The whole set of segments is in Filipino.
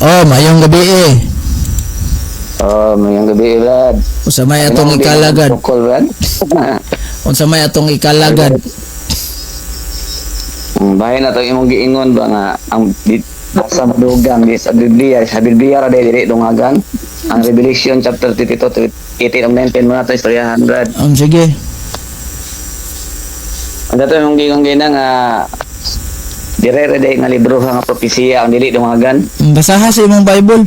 Oh, mayong gabi eh. Oh, mayang gabi, Brad. Unsa may atong ikalagad? Tukol, Brad. Unsa may atong ikalagad? Bahay na to imong giingon ba nga ang sa madugang di sa Biblia ra dili dungagan. Ang Revelation chapter 32 18 of 19 mo na to istoryahan, Brad. Sige. Ang dato imong giingon gina nga dire day nga libro nga propesiya ang dili dungagan. Basaha sa imong Bible.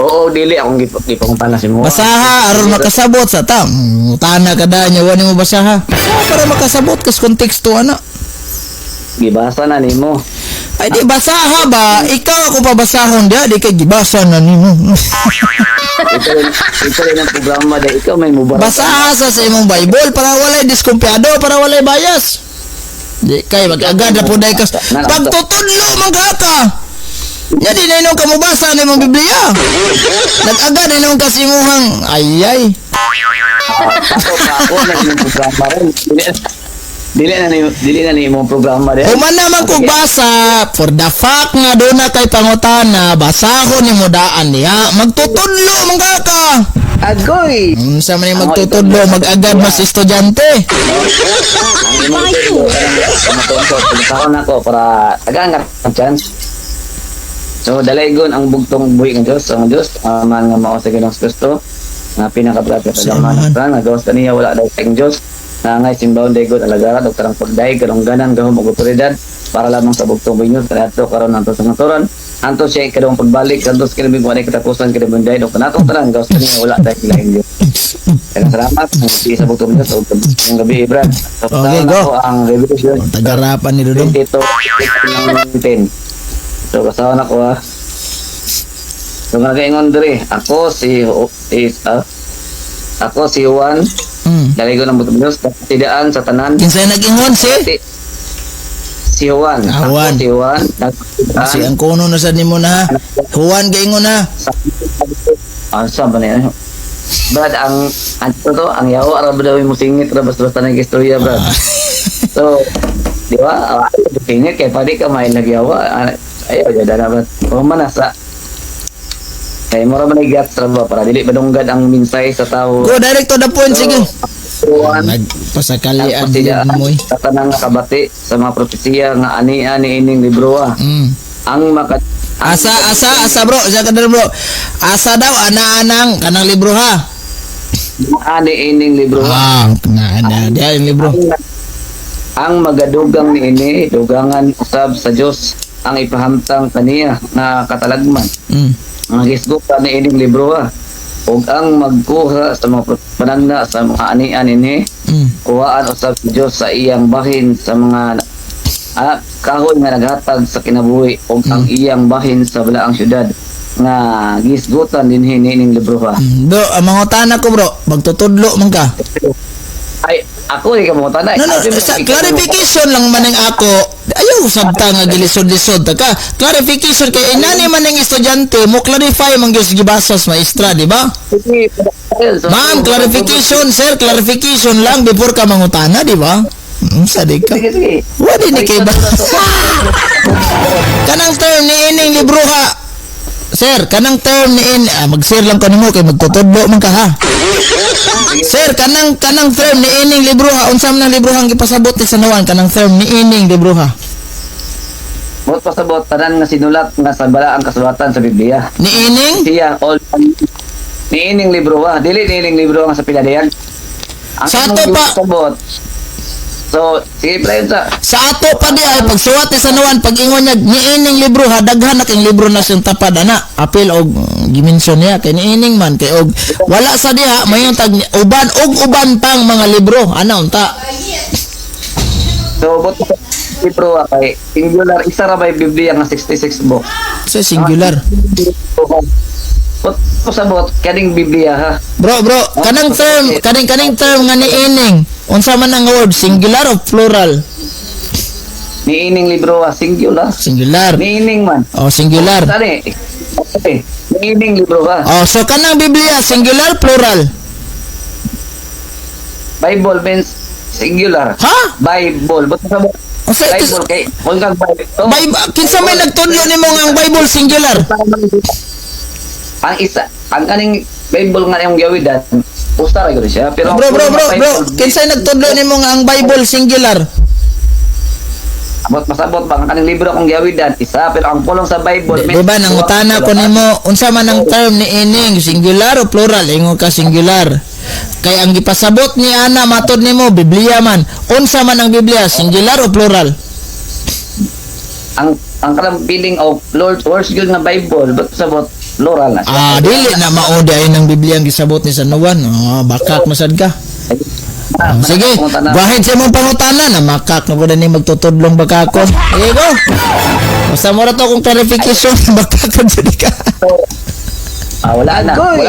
Oo, dili akong gipangutana si mo. Basaha aron makasabot sa ta. Utana kada nya wani mo basaha. Para makasabot kas konteksto ana. Gibasa na nimo. Ay di basaha ba? Ikaw ako pabasahon dia di kay gibasa na nimo. Ito rin ang programa dahil ikaw may mubara. Basaha sa imong Bible para walay diskumpiyado, para walay bias. Di kay mag-agad na po dai kas pagtutudlo magaka. Ya di na inong kamubasa na imong Biblia. Nag-agad na inong kasimuhang ayay. Ako na yung programa rin. Dili na ni imong programa rin. Human naman kung basa, for the fact nga doon na kay pangutana, basahon ni mudaan niya, magtutudlo magaka. Agoy! Sa man yung magtutudlo, mag-agad mas estudyante. Pinakaon ako para tagangat ang chance. So, dalaygon ang bugtong buhi ng Diyos. Ang Diyos, man nga mao sa Ginoong Kristo, nga pinakabrata sa laman ng tan, nga gawas kaniya wala daw sa Diyos, na ngay simbawon daygon alagara, o karang pagday, karungganan, gahom og otoridad, para lamang sa bugtong buhi niyo, kanato karon nanto sa ngaturan, anto siya ikadong pagbalik, anto sa kinabing wala katapusan, kinabing day, o kanatong tarang, gawas kaniya wala daw sa Diyos. Kaya salamat, sa bugtong Diyos, o ang gabi, Brad. Okay, go. Ang Revelation. Tagarapan ni Dudong. 22, 10. So, kasawa na ko So, nag-ingon diri. Ako si Juan. Dali ko ng butong Diyos. Tidaan sa tanan. Kinsay nag-ingon si? Si Juan. Juan. Si Juan. Si ang kuno na sa nimo na. Juan gaingon na. Saan ba na yan? Brad, ang yaho, arab daw yung musingit, basta-basta ng istorya, Brad. So, di ba? Singit, kaya pwede ka may nagyawa. Ayaw, dyan dapat. O manasa. Kaya mo raman nag-gats ba para dili badunggad ang minsay sa tao. Go direct to the point, sige. Juan, Nagpasakalian din mo eh. sa tanang nakabati sa mga propesiya nga ani-ani ining libro. Ang Asa bro, sa kadal bro. Asa daw ana-anang kanang libro ha. ani ining libro. Ana dia yung libro. Ang magadugang ni ini dugangan usab sa Dios ang ipahamtang kaniya nga katalagman. Ang hisgutan ni ining libro ug ang magkuha sa mga panagna sa mga anian ini kuhaan usab sa Dios sa iyang bahin sa mga kahoy nga naghatag sa kinabuhi ug ang iyang bahin sa balaang syudad nga gisgutan dinhi ining libro Do, ang mga utana ko bro, magtutudlo man ka. Ay, ako di ka mo tanay. No, sa clarification lang maning ako. Ayaw sabta nga gilisod-lisod ta ka. Clarification kay inani man ng estudyante mo clarify man gyud gibasas maestra, di ba? Ma'am, clarification, sir, clarification lang before ka mangutana, di ba? Sadig ka. Sige. Wala ni kay ba? Kanang term ni ining libro ha. Sir, kanang term ni mag-share lang kanimo kay magtutudlo man ka ha. Sir, kanang term ni ining libro ha, unsa man ang libro hang gipasabot ni Sanawan kanang term ni ining libro ha. Mo pasabot tanan nga sinulat nga sa balaang kasulatan sa Biblia. Ni ining Siya all ni ining libro dili ni ining libro nga sa pinadayan. Sa ato pa. Pasabot. So, sige pala yun sa ato pa di ay pagsuwat ni Sanawan pag-ingon niya ni ining libro ha, daghan na kay libro na siyang tapad ana. Apil og gimension niya kay ni ining man kay og wala sa diha mayon tag uban pang mga libro ana unta. So, but libro kay singular isa ra ba Biblia nga 66 book. Sa singular. But pasabot kaning Biblia ha. Bro, kanang term nga ni ining. Unsa man ang word, singular o plural? Ni ining libro singular. Singular. Ni ining man. Oh, singular. Tani. Okay. Ni ining libro Oh, so kanang Biblia singular plural? Bible means singular. Ha? Bible. But O sa Bible kay kung kang Bible. kinsa may nagtudlo nimo nga ang Bible singular? Ang isa, ang kaning Bible nga yung gawidan, usta ra gyud siya. Pero Bro, kinsay nagtudlo nimo nga ang Bible singular? abot masabot ba ang kaning libro kung gawidan isa, pero ang pulong sa Bible Di ba nangutana ko nimo unsa man ang term ni ining singular o plural? Ingon ka singular. Kay ang gipasabot ni ana matod nimo Biblia man. Unsa man ang Biblia, singular o plural? ang kanang feeling of Lord words gyud nga Bible, but sabot plural na siya. Dili na mao di ay ng Biblia ang gisabot ni San Juan. Bakak masad ka. Sige, bahid sa mong pangutana na makak na po na ni magtutudlong baka ako. Sige ko. Basta mo ra to kung clarification, bakak ka dyan ka. Wala na. Wala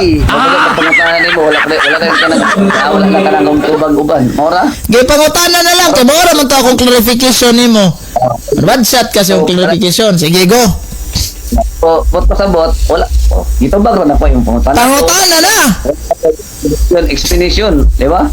na ka lang kung tubag uban. Mora? Gay pangutana na lang. Kaya mora man to akong clarification ni mo. Bad shot kasi yung clarification. Sige go. Bot pasabot, wala. Dito ba na po yung pangutana? Pangutana na. Yun, explanation, di ba?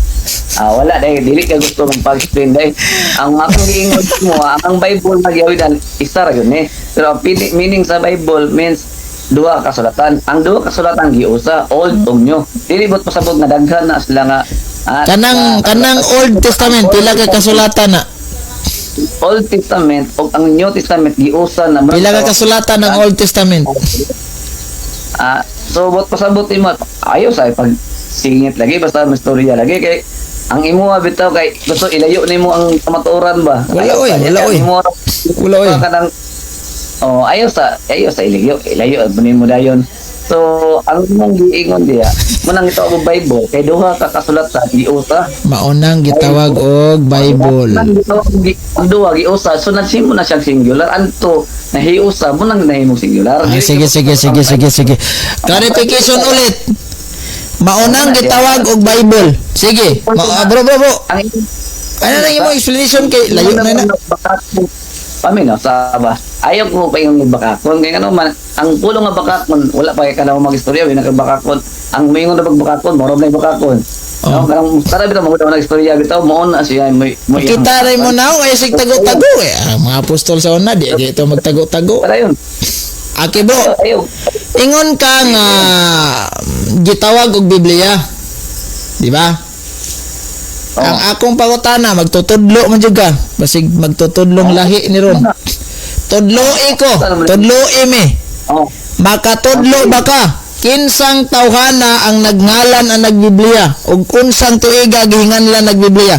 Wala dahil dili ka gusto mong pag-explain dahil ang akong giingon mo, ang Bible nagyawidan isa ra yun pero ang meaning sa Bible means duha ka sulatan. Ang duha ka sulatan giusa old ug new. Dili bot pasabot nga daghan na sila nga kanang Old Testament pila ka kasulatan na? Old Testament o ang New Testament giusa na Pila ka kasulatan ng Old Testament? So bot pasabot mo ayo sa pag singit lagi basta may storya lagi kay ang imo bitaw kay gusto ilayo nimo ang kamatuoran ba? Wala oy. Kanang ayaw sa ilayo mo dayon. So ang imong giingon diya munang ito ang Bible kay duha ka kasulatan giusa Maunang gitawag og Bible. ang duha giusa so nagsimo na siyang singular anto nahiusa munang nahimong singular. Sige. Clarification ulit. Maunang gitawag og Bible. Sige. Bro. Ang Ano na yung explanation kay layo na na. Pamino sa ba? Ayaw ko pa yung bakakon kay ano man ang pulong nga bakakon wala pa kay kana magistorya wala ka bakakon ang mayon na pagbakakon moro na yung bakakon. No, karang tara bitaw mo na istorya bitaw mo na siya mo Kita ray mo na ay sig tago-tago mga apostol sa una di ito magtago-tago. para yun. Okay bro. Ayaw. Ingon ka nga gitawag og Biblia. Di ba? Ang akong pangutana magtutudlo man jud ka. Basig magtutudlong lahi ni ron. Tudloi ko. Tudloi mi. Makatudlo ba ka? Kinsang tawhana ang nagngalan ang nagbiblia ug unsang tuiga gihinganlan nagbiblia?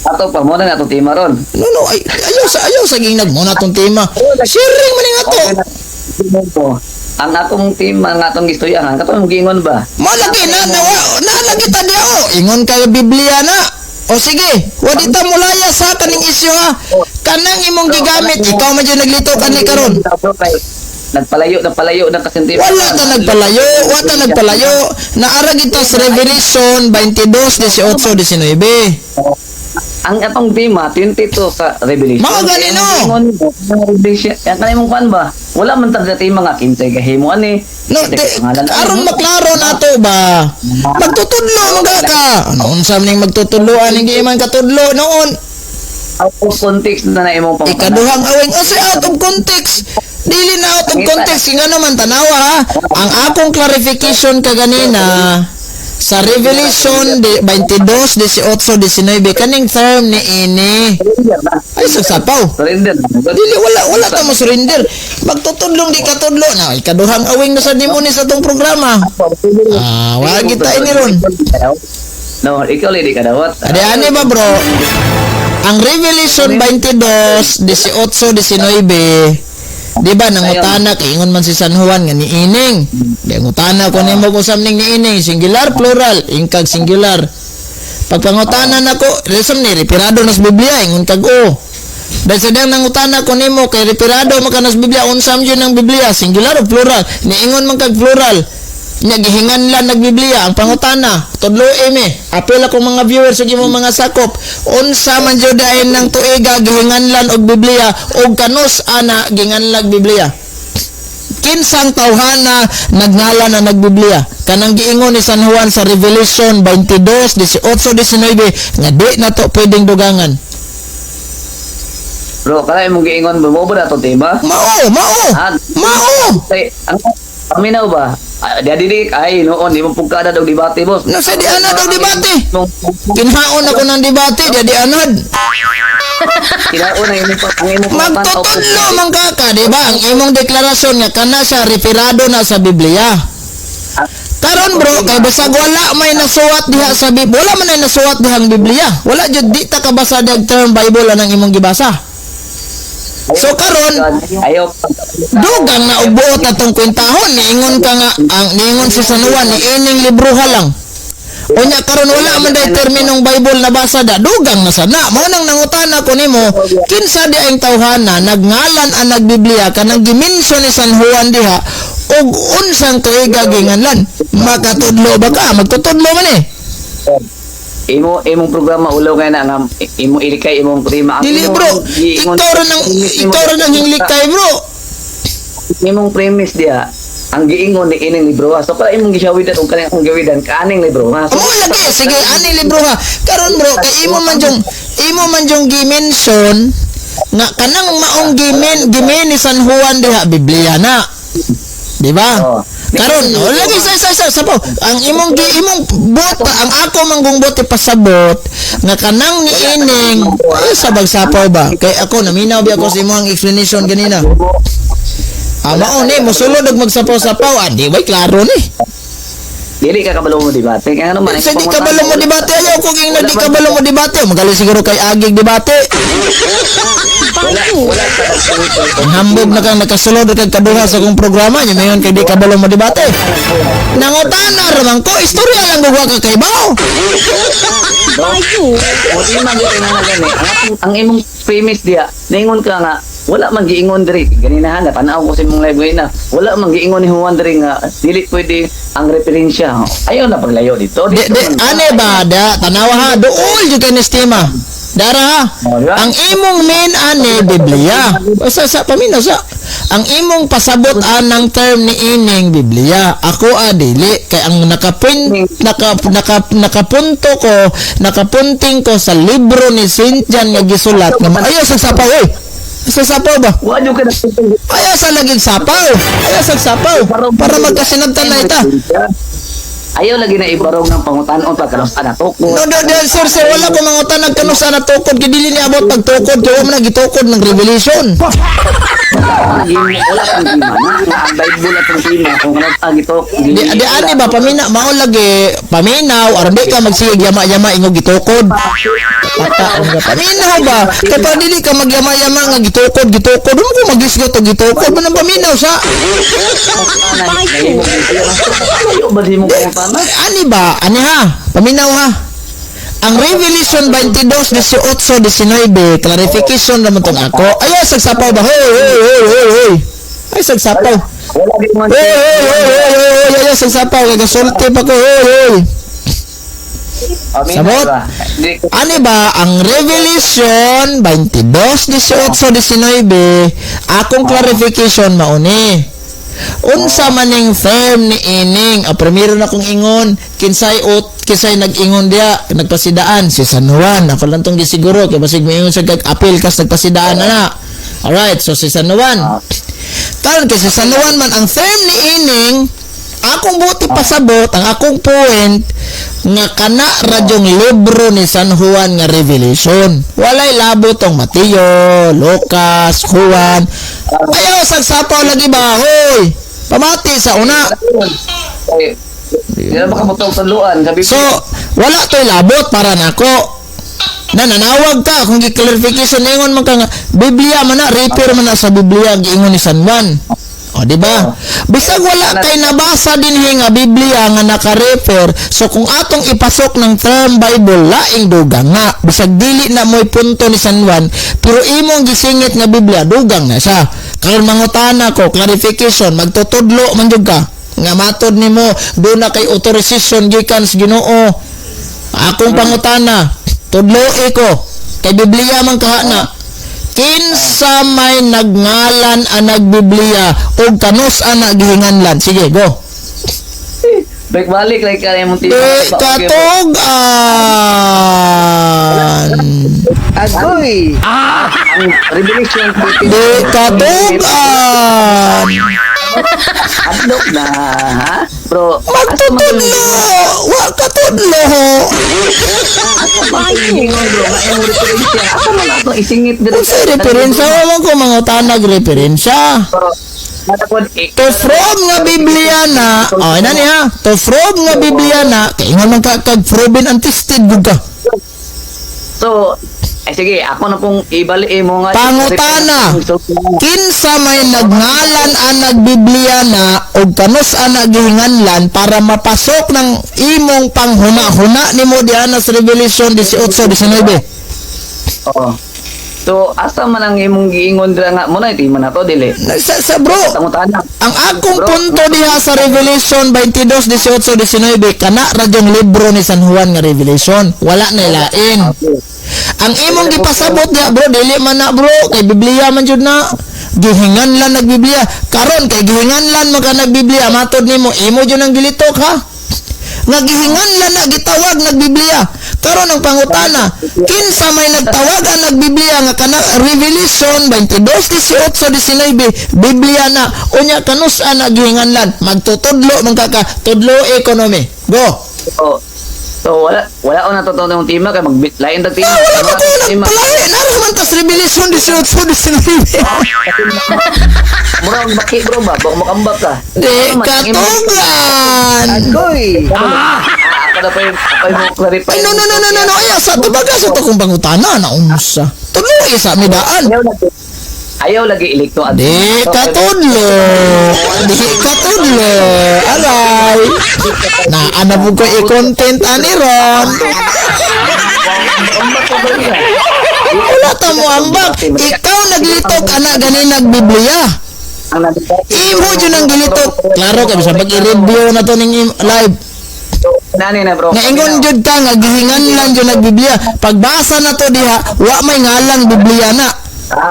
Ato pa mo na ato tema ron. No, ayaw sa ging nagmuna tong tema. Sharing man nga to. Ang atong team, ang atong istoryahan, katong gingon ba? Malaki na nalagi ta diha ingon ka Biblia na. O sige, wadi ta mulaya sa kaning isyu ha. Kanang imong gigamit, ikaw man jud naglito kani karon. Nagpalayo ng kasintihan. Wala ta nagpalayo. Naara kita sa Revelation 22:18-19. Ang atong tema 22 sa Revelation. Mga ganino. Ang kanimong kan ba? Wala man tag tema nga kinsay gahimo ani. No, aron maklaro nato ba? Magtutudlo mga ka. Ano unsa man ning magtutudloan hindi man katudlo noon. Out of context na imong pangutana. Ikaduhang awing out of context. Dili na out of context nga naman tanawa ha. Ang akong clarification kaganina sa Revelation 22:18-19 kaning term ni ini ay sasapaw. Surrender. Dili wala ta mo surrender. Magtutudlong di katudlo na ikaduhang awing na sa demonis sa tong programa. Wala kita ini ron. No, ikaw lidi ka dawat. Ani ba bro? Ang Revelation 22:18-19 di ba nangutana kay ingon man si San Juan nga ni ining. Di ngutana ko nimo kung samning ni ining singular plural ingkag singular. Pagpangutana nako reason ni reperado nas Biblia ingon kag dahil sadang nangutana ko nimo kay reperado makanas Biblia unsam yun ang Biblia singular o plural niingon man kag plural nya gihinganlan nagbiblia ang pangutana tudloe mi apil ako mga viewers ug imong mga sakop unsa man jud dayon nang tuiga gihinganlan og Biblia ug kanus ana ginganlag Biblia kinsang tawhana nagngalan na nagbiblia kanang giingon ni San Juan sa Revelation 22:18-19 nga di na to pwedeng dugangan. Bro, kaya mong giingon mo ba na to tema? Mao. Say, ang paminaw ba? Diadidik ay noon di mo pugkada og debate boss. No, sa di anad og debate. Kinhaon ako ng debate, di anad. Kinauna yung ang imong Magtutudlo man kaka, di ba? Ang imong deklarasyon nga kana siya referado na sa Biblia. Karon bro, kay basag wala may nasuwat diha sa Biblia. Wala man ay nasuwat diha ang Biblia. Wala jud di ta kabasa dag term Bible anang imong gibasa. So karon, ayaw dugang na ubuot na tong kwentahon, niingon ka nga, niingon si San Juan, ni ining libruha lang. Unya karon wala man day terminong Bible na basa da, dugang na sana. Mao nang nangutana ko nimo, kinsa di ang tawhana nagngalan ang nagbiblia kanang gimension ni San Juan diha ug unsang tuiga ginganlan. Makatudlo ba ka? Magtutudlo man eh. imong programa ulaw kay na nga imo ilikay imong prima. Dili bro, ikaw ra nang hinglikay bro. Imong premise dia ang giingon ni ining libro. So para imong gisawid og kanang akong gawidan kaning libro. Amo lagi, sige ani libro ha. Karon bro, kay imo man jung gimension nga kanang maong gimen ni San Juan diha Biblia na. Di ba? Karon, lagi sa po. Ang imong buot ang ako manggungbuot ipasabot nga kanang ni ining sabag sapaw ba? Kay ako naminaw bi ako sa imong explanation ganina. Mao ni mosulod og magsapaw-sapaw, di ba klaro ni? Dili ka kabalo mo debate. Kaya ano man. Sa di kabalo mo debate ayaw ko ging di kabalo mo debate. Magaling siguro kay agig debate. Wala Ang hambog na kang nakasulod kag kaduha sa kong programa nya mayon kay di kabalo mo debate. Nangutana ramang ko istorya lang gugwa ka kay bao. Wala man gyud na gani. Ang imong premise dia, ningon ka nga wala man giingon diri ganina na tanaw ko sa imong live ngayon na wala man giingon ni Juan diri nga dili pwede ang referensya. Ayaw na paglayo dito. Ane ba da tanawa ha duol jud kay estima. Dara ha. Ang imong main ane Biblia. Basta sa paminaw sa ang imong pasabot anang term ni ining Biblia. Ako dili kay ang nakapunting ko sa libro ni Saint John nga gisulat nga ayaw sa sapaw sa sapaw ba? Wala ka na. Ayaw sa laging sapaw. Ayaw sa sapaw. Para magkasinabtan na ita. Ayaw lagi na ibarong ng pangutan-on pagkalos na tukod. No, sir, wala ko mangutan nagkanusa na tukod. Kidili ni abot pagtukod. Kaya mo nagitukod ng revelation. Wala kang tima na. Ang Bible at ang tima. Kung ito. Di ani ba, mao lagi, paminaw, aron di ka magsiyag yama-yama ingog gitukod. Paminaw ba? Kaya pa dili ka magyama-yama nga gitukod. Ano ko magisgot o gitukod? Manang paminaw sa? Ayaw ba di mo pangutan? Ani ba? Ani ha? Paminaw ha? Ang Revelation 22:18-19 clarification naman tong ako. Ay, sagsapaw ba? Hoy. Ay, sagsapaw. Ay, sagsapaw. Nagasulti pa ko. Hoy. Sabot. Ano ba? Ang Revelation 22:18-19 akong clarification mauni. Unsa maning firm ni ining primero na kong ingon kinsay nag-ingon dia nagpasidaan si San Juan ako lang tong gisiguro kay basig moingon sa apil kas nagpasidaan na. Alright, so si San Juan karon kay si San Juan man ang firm ni ining akong buti pasabot ang akong point nga kana radyong libro ni San Juan nga Revelation walay labo tong Mateo, Lucas, Juan. Ayaw sagsapaw lagi ba? Hoy! Pamati sa una. Di na baka motong tuluan. So, wala to'y labot para nako. Nananawag ka kung gi-clarification ningon man ka nga Biblia man na refer man na sa Biblia ang giingon ni San Juan. O di ba? Bisag wala kay nabasa dinhi nga Biblia nga naka-refer, so kung atong ipasok ng term Bible laing dugang nga. Bisag dili na mo'y punto ni San Juan, pero imong gisingit nga Biblia dugang na siya. Karon mangutana ko, clarification, magtutudlo man jud ka. Nga matod nimo do na kay authorization gikan sa Ginoo. Akong pangutana, tudloi ko kay Biblia man kahana. Kinsa may nagngalan ang nagbiblia o kanus ang naghihinganlan. Sige, go. balik like kaya mong Di katugan. Agoy! Ang Revelation 13. Di katugan. Adlok na, ha? Bro, Magtutudlo. Wa katudlo. Ako man ato isingit Kung sa referensya, wala ko mga tanag referensya. To from nga Biblia na, na niya, to from nga Biblia na, kaya nga man kag-proven and tested ka. So, sige, ako na pong ibali mo nga. Pangutana. Kinsa may nagngalan ang nagbiblia na o kanus ang naghihinganlan para mapasok ng imong panghuna-huna ni mo diyan sa Revelation 18-19. Oo. So, asa man ang imong giingon dira nga mo na iti man ato dili. Sa bro, Pangutana. ang akong punto diha sa Revelation 22-18-19 kana radyong libro ni San Juan nga Revelation. Wala na ilain. Ang imong gipasabot diha bro, dili man na bro, kay Biblia man jud na. Gihinganlan nagbiblia. Karon kay gihinganlan mo ka nagbiblia, matod nimo imo jud ang gilitok ha. Nga gihinganlan na gitawag nagbiblia. Karon ang pangutana, kinsa may nagtawag ang nagbiblia nga kana Revelation 22-18-19 Biblia na unya kanus ana gihinganlan magtutudlo man ka tudlo economy. Go. So, wala ko natutunan ng tima kay maglain dag tima. Wala ko ko nagpalain. Naman tas Revelation 18-19. Murang baki bro ba? Baka makambak ka. Di katugan. Agoy! Ako na pa yung clarify. Ay, no. Ay, sa tubaga sa to kung pangutana na unsa. Tudlo isa mi daan. Ayaw lagi ilikto. Di katudlo. Di katudlo. Alay. Na ana po ko i-content ani ron. Wala ta mo ambak. Ikaw naglitok ana gani nagbiblia. Imo jud ang gilitok. Klaro ka bisan pag i-review na to ning live. Nani na bro. Nga ingon jud ka nga gihinganlan jud nagbiblia. Pagbasa na to diha, wa may ngalang Biblia na.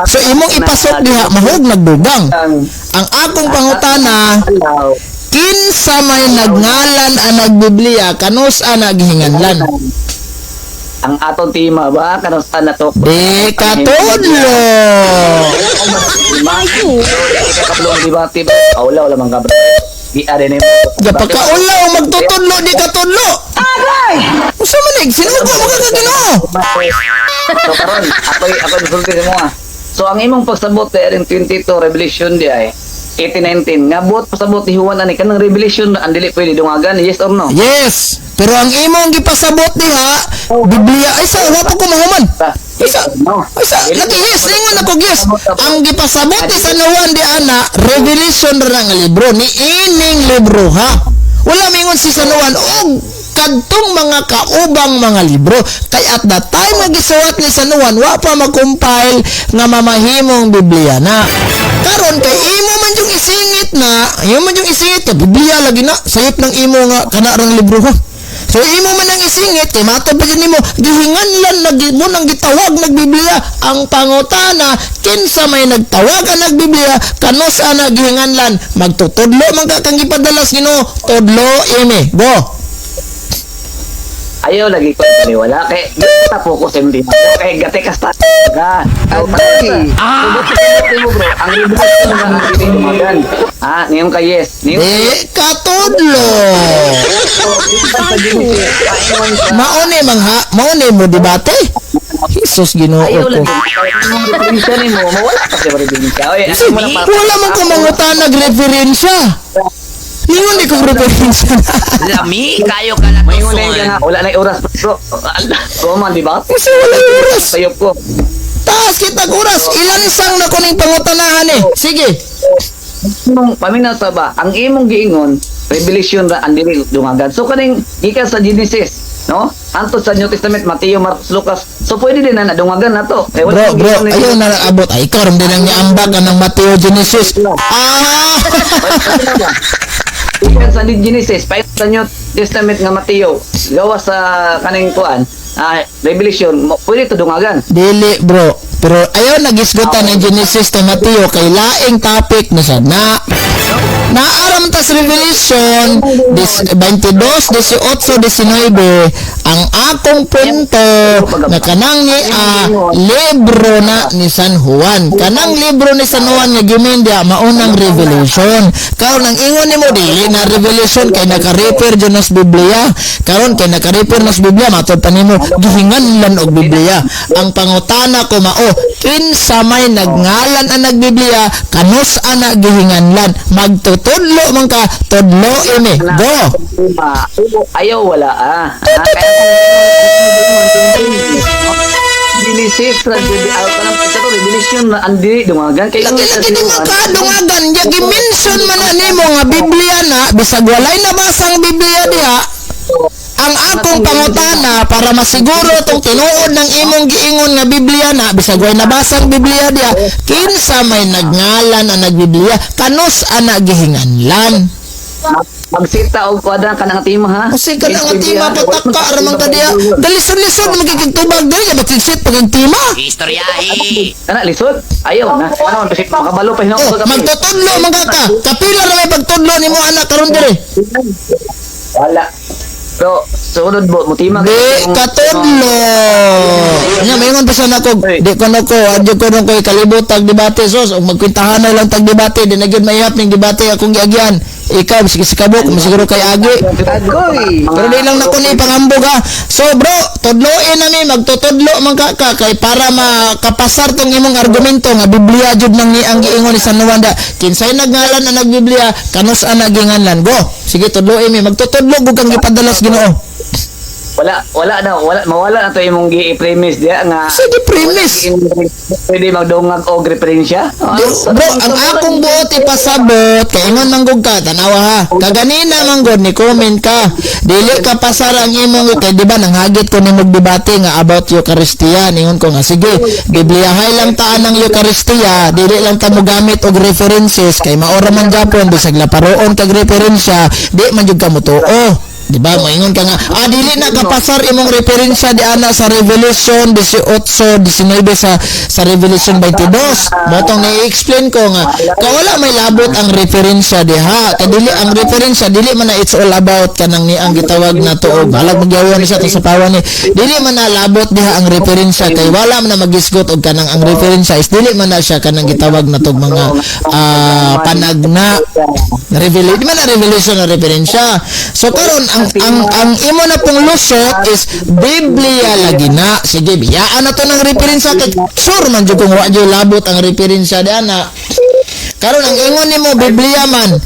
So imong ipasok diha mahog nagdugang. Ang akong pangutana, kinsa may nagngalan ang nagbiblia kanus ana gihinganlan? Ang atong tima ba kanus na to? Di katudlo. Kaplong debate ba? Wala man ka bro. Di are ni. Gapakaulaw magtutudlo di katudlo. Aray! Usa man ig sinugo mo ka Ginoo? So karon, ako bisulti mo ah. So ang imong pagsabot sa RN 22 Revelation di ay 18-19 nga buot pasabot ni Juan ani kanang Revelation ang dili pwede dungagan, yes or no? Yes. Pero ang imong gipasabot diha, Biblia ay sa wa pa ko mahuman. Isa, lagi yes, lingon ako yes. Ang gipasabot ni San Juan di ana, Revelation ra nga libro ni ining libro ha. Wala mingon si San Juan og kadtong mga kaubang mga libro kay at that time nga gisuwat ni San Juan wa pa mag-compile nga mamahimong Biblia na. Karon kay imo man yung isingit na, imo man yung isingit ka Biblia lagi na sayop ng imo nga kana rang libro ha. So imo man ang isingit kay matod pa nimo gihinganlan mo nang gitawag nagbiblia. Ang pangutana, kinsa may nagtawag ang nagbiblia kanus ana gihinganlan magtutudlo man ka kang gipadalas Ginoo tudlo imi. Go. Ayaw lagi ko wala kay ta focus hindi kay gate kasta ga Agoy! mo bro ang Revelation nga dili dumagan niyo ka yes niyo Di katudlo. Maone mo debate. Jesus Ginoo ayaw ko. lagi ang referensya nimo mawala pa sa referensya oy Wala man ko mangutan nagreferensya. Lingon di ko referensya. Lami, kayo ka na may ulay ka nga wala na oras bro man di ba Kasi wala oras. sayop ko Taas kita oras. Ilan sang na kuning pangutanahan eh. Sige. nung paminaw sa ba ang imong giingon Revelation ra ang dili dungagan so kaning gikan sa Genesis no anto sa New Testament Mateo Marcos Lucas so pwede din na dungagan na to kay Bro, ayaw na abot. Ay, ikaw rin din ang niambag ng Mateo Genesis. Ikan sa Genesis, pa sa New Testament nga Mateo, gawa sa kaning kuan, Revelation, pwede to dungagan. Dili, bro. Pero ayaw nagisgutan ng Genesis to Mateo kay laing topic na sad na. Naaram ta sa Revelation 22, 18, 19 ang akong punto na kanang ni libro na ni San Juan. Kanang libro ni San Juan nga gimindia maunang Revelation. Karon ang ingon nimo dili na Revelation kay naka-refer dyan sa Biblia. Karon kay naka-refer na sa Biblia matud pa nimo gihinganlan og Biblia. Ang pangutana ko mao kinsa may nagngalan ang nagbiblia kanus ana gihinganlan magtutudlo man ka tudlo ini go Ayaw wala Dinisis ra jud revelation na andi dungagan kay lagi di makadungagan ya gimension man na nimo nga Biblia na bisag walay nabasang Biblia diha. Ang akong pangutana para masiguro tong tinuod ng imong giingon nga Biblia na bisag way nabasang Biblia diha kinsa may nagngalan ang nagbiblia kanus ana gihinganlan. Magsita og kuadra kanang tima ha. Kasi kanang tima pataka ramang ka diha. Dalisod-lisod magigigtubag diri ba tigsit paging tima. Istoryahi. Kana lisod ayaw na ano bisik makabalo pa hinong Magtutudlo man ka. Kapila ra may pagtudlo nimo anak karon diri. wala. Pero sunod mo mutima Di katudlo. Nya mayon pa sa nako. Di ko adyo ko nung koy kalibot tag debate sos og magkwintahan na lang tag debate di na gyud mayap ning debate akong giagyan. Ikaw sige sikabok masiguro kay agi. agoy. Pero di lang nako ni pangambog ha. So bro, tudloin na ni magtutudlo man ka kay para makapasar tong imong argumento nga Biblia jud nang ni ang giingon ni San Juan da. Kinsay nagngalan na nagbiblia kanus ana ginganlan. Go. Sige tudloin mi magtutudlo gud kang gipadalas Ginoo. Wala mawala na to imong gi-premise diya nga Sige premise. pwede magdungag og referensya. Bro, ang akong buot ipasabot kay ingon manggug ka tanawa ha. Kaganina manggod ni comment ka. Dili ka pasar ang imong kay di ba nanghagit ko nimog debate nga about Eucharistia. Ingon ko nga sige, Bibliahay lang taan ang Eucharistia, dili lang ta mo gamit og references kay maora man gyapon bisag laparoon kag referensya, di man jud ka mo tuo. Di ba moingon ka nga dili na kapasar imong referensya di ana sa Revelation 18, 19 sa Revelation 22 motong na-explain ko nga wala may labot ang referensya diha kay dili ang referensya dili man na it's all about kanang ni ang gitawag na tuog halag magyawan ni sa pawan ni dili man na labot diha ang referensya kay wala man na magisgot og kanang ang referensya is dili man na siya kanang gitawag na tog mga panagna revelation man na revelation na referensya. So karon ang imo na pong lusot is Biblia lagi na. Sige, biyaan na to ng referensya kay sure man jud kung wa jud labot ang referensya di ana. Karon ang ingon nimo Biblia man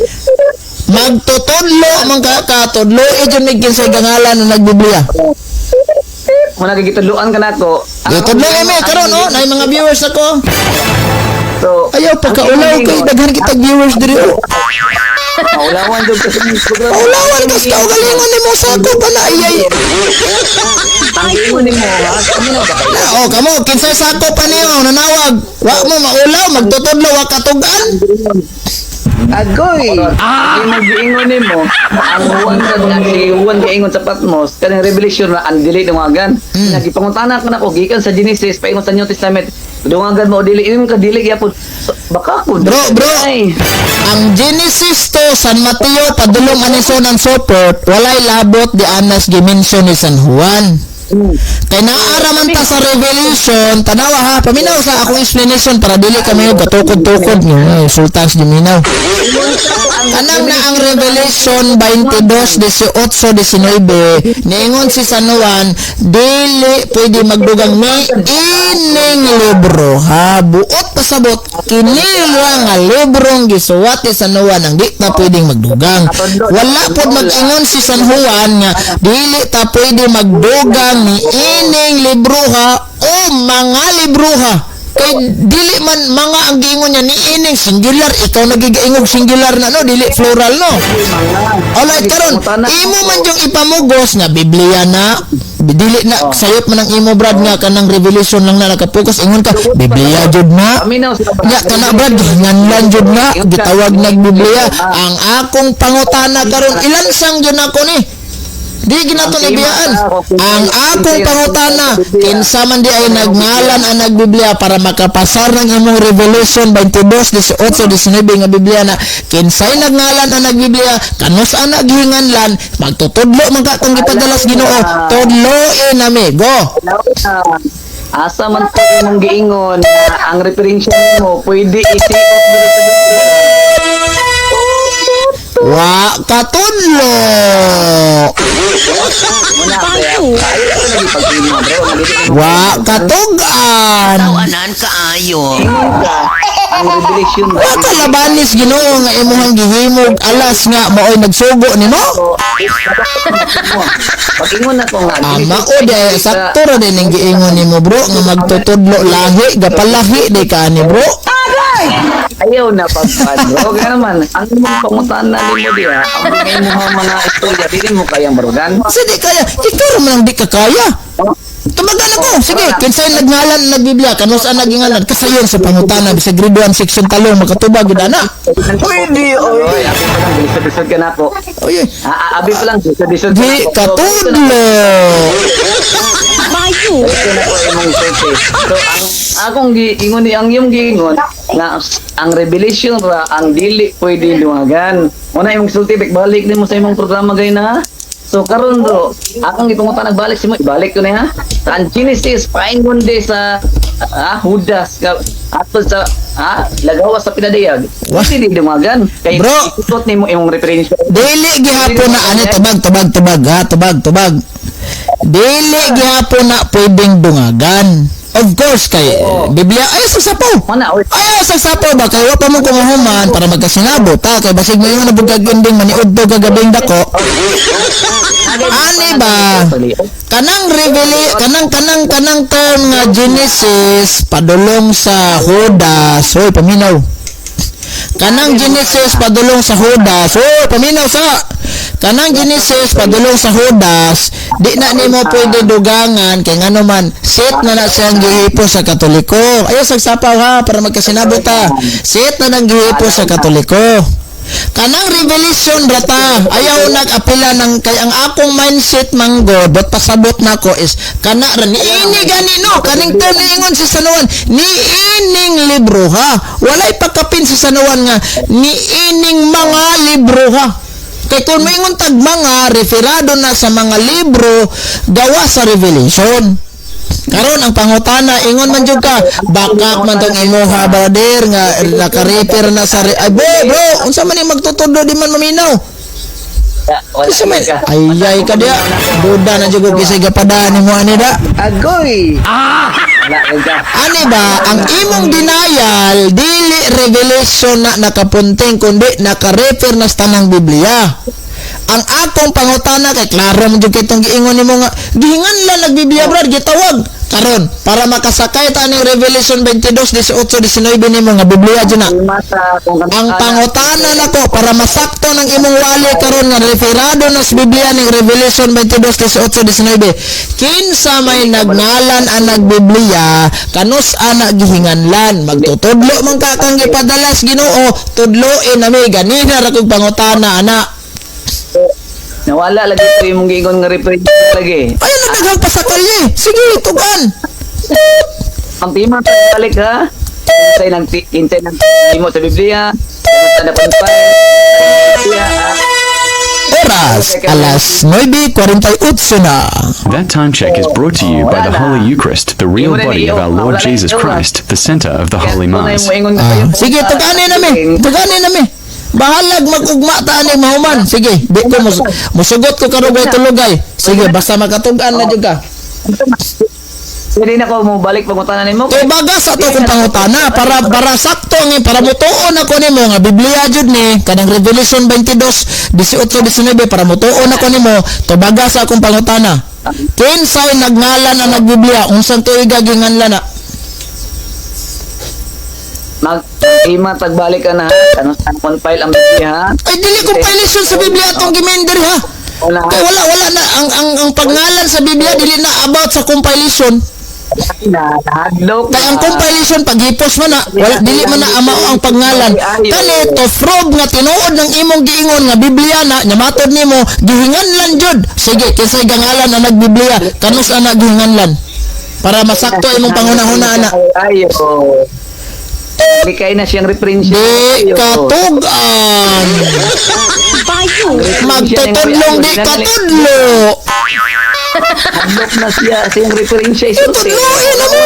magtutudlo man ka tudlo jud mig sa gangalan na nagbiblia. Muna gigitudloan ka nako. Tudlo mi karon nay mga viewers ako. So Ayaw pagkaulaw kay daghan kita viewers diri. maulawan jud kasi program. Ulawan kas ka galingon nimo sa ako pa na iyay. Ang ingon nimo ha. Kamo kinsay sako pa niyo nanawag. Wa mo maulaw magtutudlo wa katugan. Agoy. Ingon nimo ang Juan giingon sa Patmos kanang revelation na andili dungagan. Nagipangutana ko nako gikan sa Genesis paingon sa New Testament. Dungagan mo dili imong kadili gyapon. Baka ko Bro, ang Genesis to San Mateo padulong anison ang support walay labot di anas gimension ni San Juan. Kay naara man ta sa Revelation tanawa ha paminaw sa akong explanation para dili kami patukod-tukod niyo sultans giminaw. Kanang na ang Revelation 22, 18, 19 niingon si San Juan dili pwede magdugang ni ining libro ha buot pasabot kini nga librong gisuwat ni San Juan ang di ta pwedeng magdugang. Wala pod mag-ingon si San Juan nga dili ta pwede magdugang ni ining libruha o mga libruha kay dili man mga ang giingon niya ni ining singular ikaw nagigaingog singular na no dili plural no. Alright karon imo man yung ipamugos nga Biblia na dili na sayop man ang imo brad nga kanang revelation lang na nakapokus ingon ka Biblia jud na nya kana brad nganlan jud na gitawag nag Biblia ang akong pangutana karon ilan sang jud nako ni Di ginato nabiyaan. Ang akong pangutana, kinsa man di ay nagngalan ang nagbiblia para makapasar ng imong Revelation 22:18-19 nga Biblia na kinsay nagngalan ang nagbiblia, kanus ang naghinganlan, magtutudlo man ka kung gipadalas Ginoo, tudloin nami. Go. Asa man po imong giingon na ang referensya mo pwede isikot dito sa Biblia. Wa katudlo. Muna kaya lagi pag-ingon bro, Wa katugan. Tawanan kaayo. ang revelation ba? Wa kalabanis Ginoo nga imong gihimog alas nga maoy nagsugo nimo. Pag-ingon na ko nga. Mao di sakto ra din ang giingon nimo bro nga magtutudlo lahi gapalahi di ka ni bro. Ayaw na pagpad bro. Kaya naman, ang imong pangutaan na nimo diha, ang bigay mo mga istorya, dili mo kayang barugan. Kasi di kaya, ikaw naman ang di ka kaya. Tumagan ako. Sige, kinsay nagngalan ng Nagbiblia, kanus ang nagingalan, kasayon sa pangutana, bisag grade 1 section talong, makatubag yun ana. Pwede, oy. Abi pa lang, disod ka na po. Oye, Abi pa lang, disod di katudlo. Ito na po imong sente. So, ang akong giingon ni ang iyong giingon na ang revelation ra ang dili pwede luwagan. Una imong sulti balik nimo sa imong programa gay na. So karon bro, akong gitungutan nagbalik si mo, ibalik ko na ha. Sa ang Genesis paingon de sa Judas ato sa lagawa sa pinadayag. Wah. Hindi di luwagan. Kay Bro. isuot nimo imong referensya. Dili gihapon na ani tubag. Dili gihapon na pwedeng dungagan. Of course kay Biblia ay sasapaw. Mana oy. Ay, sasapaw ba? Kaya pa mo kumuhuman para magkasinabot ha? Kaya basig mo yung nabugag ending maniud to gagabing dako. Ani ba? Kanang term nga Genesis padulong sa Judas. Hoy, paminaw. Kanang Genesis padulong sa Judas. Hoy, paminaw sa. Kanang Genesis padulong sa Judas, di na nimo pwede dugangan kay ngano man set na siyang gihipo sa Katoliko. Ayo sagsapaw ha para magkasinabot ta. Set na nang gihipo sa Katoliko. Kanang revelation rata, ayaw nag-apila ng kay ang akong mindset manggod, but pasabot nako is kana ra niini gani no, kaning term niingon si Sanuan, niining libro ha. Walay pagkapin si Sanuan nga niining mga libro ha. Kay kung maingon tag mga referado na sa mga libro gawa sa Revelation. Karon ang pangutana ingon man jud ka bakak man tong imuha brother nga naka-refer na sa ay bro unsa man yung magtutudlo di man maminaw. Kasi man ayay ka dia duda na jud ko kisay gapadaan nimo ani da. Agoy. Ani ba ang imong denial dili revelation na nakapunting kundi naka-refer na sa tanang Biblia. Ang akong pangutana kay klaro man jud kitong giingon nimo nga gihingan lang nagbiblia brad gitawag karon para makasakay ta ning Revelation 22:18-19 nimo nga Biblia jud na. Ang pangutana nako para masakto ng imong wali karon nga referado na sa Biblia ning Revelation 22:18-19 kinsa may nagngalan ang nagbiblia kanus ana gihinganlan magtutudlo man ka kang gipadalas Ginoo tudloin nami ganina ra kog pangutana ana. Nawala lagi ko yung giingon nga reference lagi. Ay, nadaghang pasakal niya. Sige, tugan. Ang tima balik ha. Intay ng imo sa Biblia. Tanda pa Oras, alas 9:48 na. That time check is brought to you by the Holy Eucharist, the real body of our Lord Jesus Christ, the center of the Holy Mass. Sige, tuganin nami. Bahalag mag-ugma ta ani mahuman. Sige, di ko musugot ko karugay tulugay. Sige, basta makatugan na jud ka. Hindi na ko mo balik pangutanan nimo. Kay bagas ato kung pangutana para sakto ni para mutuon ako nimo nga Biblia jud ni kanang Revelation 22:18-19 para mutuon ako nimo to bagas akong pangutana. Kinsay nagngalan ang nagbiblia unsang tuig ginganlan na? Tima tagbalik ka na ha. Ano sa compile ang Biblia ha. Ay dili compilation sa Biblia atong gimender ha. Kay wala na ang pagngalan sa Biblia dili na about sa compilation. Nahadlok. Kaya ang compilation paghipos man na wala dili man na amao ang pangalan kani to prove nga tinuod ng imong giingon nga Biblia na nya matod nimo gihinganlan jud. Sige kinsay gangalan ang nagbiblia kanus ana gihinganlan para masakto imong pangunahuna ana. Ayo. Likay na siyang reference. Di katugan. Magtutudlong di katudlo. Hadlok na siya siyang reference. Tutudloin na mo.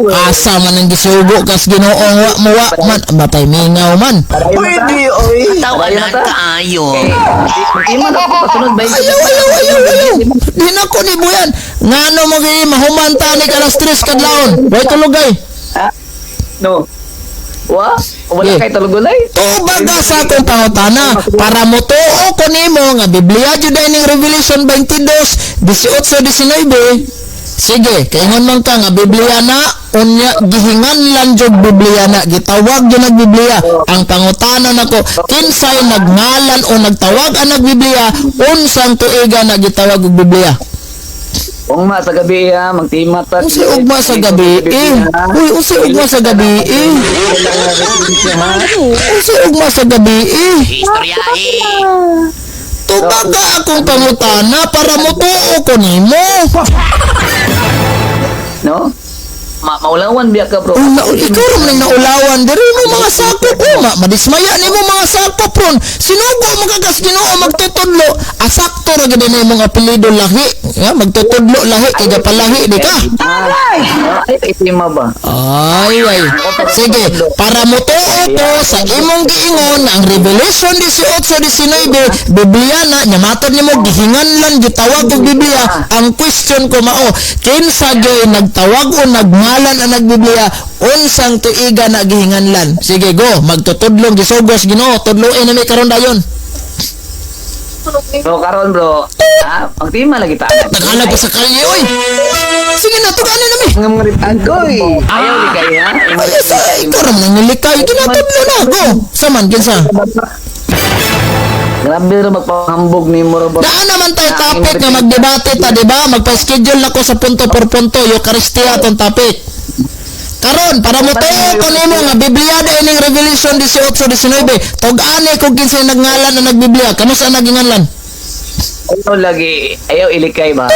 Asa man ang gisugo kas Ginoo wa mo wa man batay mingaw man. Pwede, oy. Tawanan kaayo. Hindi man ako pasunod ba Ayaw. Di na ko ni buyan. Ngano mo gini mahumanta ni alas 3 kadlawon. Way tulugay. No. Wala Yeah. kay tulugulay. Tubaga sa akong pangutana para motuo ko nimo nga Biblia jud ning Revelation 22, 18, 19. Sige, kaingon man ka nga Biblia na unya gihinganlan jud Biblia na gitawag jud nag Biblia. Ang pangutana nako kinsay nagngalan o nagtawag ang nag Biblia unsang tuiga na gitawag og Biblia? Ugma sa gabi ha, magtimat ta. Unsay ugma sa gabi Uy, unsay ugma sa gabi Unsay ugma sa gabi Istoryahe. Tubaga akong pangutana para motuo ko nimo. No? Maulawan biya ka bro. Ikaw rin naulawan diri mo mga sakop ko madismaya nimo mga sakop ron sinugo magagas Ginoo magtutudlo asakto ra gid na imong apelyido lahi ya magtutudlo lahi kay palahi di ka Ay, itima ba? ay sige para motuo ko sa imong giingon ang Revelation 18, 19 Biblia na nya matod nimo gihinganlan gitawag og Biblia ang question ko mao kinsa gay nagtawag o nagmalan ang nagbiblia unsang tuiga na gihinganlan. Sige go magtutudlong gisugos Ginoo tudloin na mi karon dayon. So karon bro, magtima lagi ta. Naghanap pa sa kalye oy. Sige na tuganan na mi. Ngam ngarip agoy. Ayaw di kayo ha. Ikaw ra man nilikay kinatudlo na go. Saman kinsa? Grabe ro magpahambog ni mo ro. Daan naman tayo topic nga magdebate ta, di ba? Magpa-schedule na ko sa punto por punto, Eucharistia atong topic. Karon, para mo tuo ko nimo nga Biblia da ining Revelation 18, 19. Tug-ani kung kinsay nagngalan na nagbiblia, kamusta naginganlan? Ayaw lagi, ayaw ilikay ba?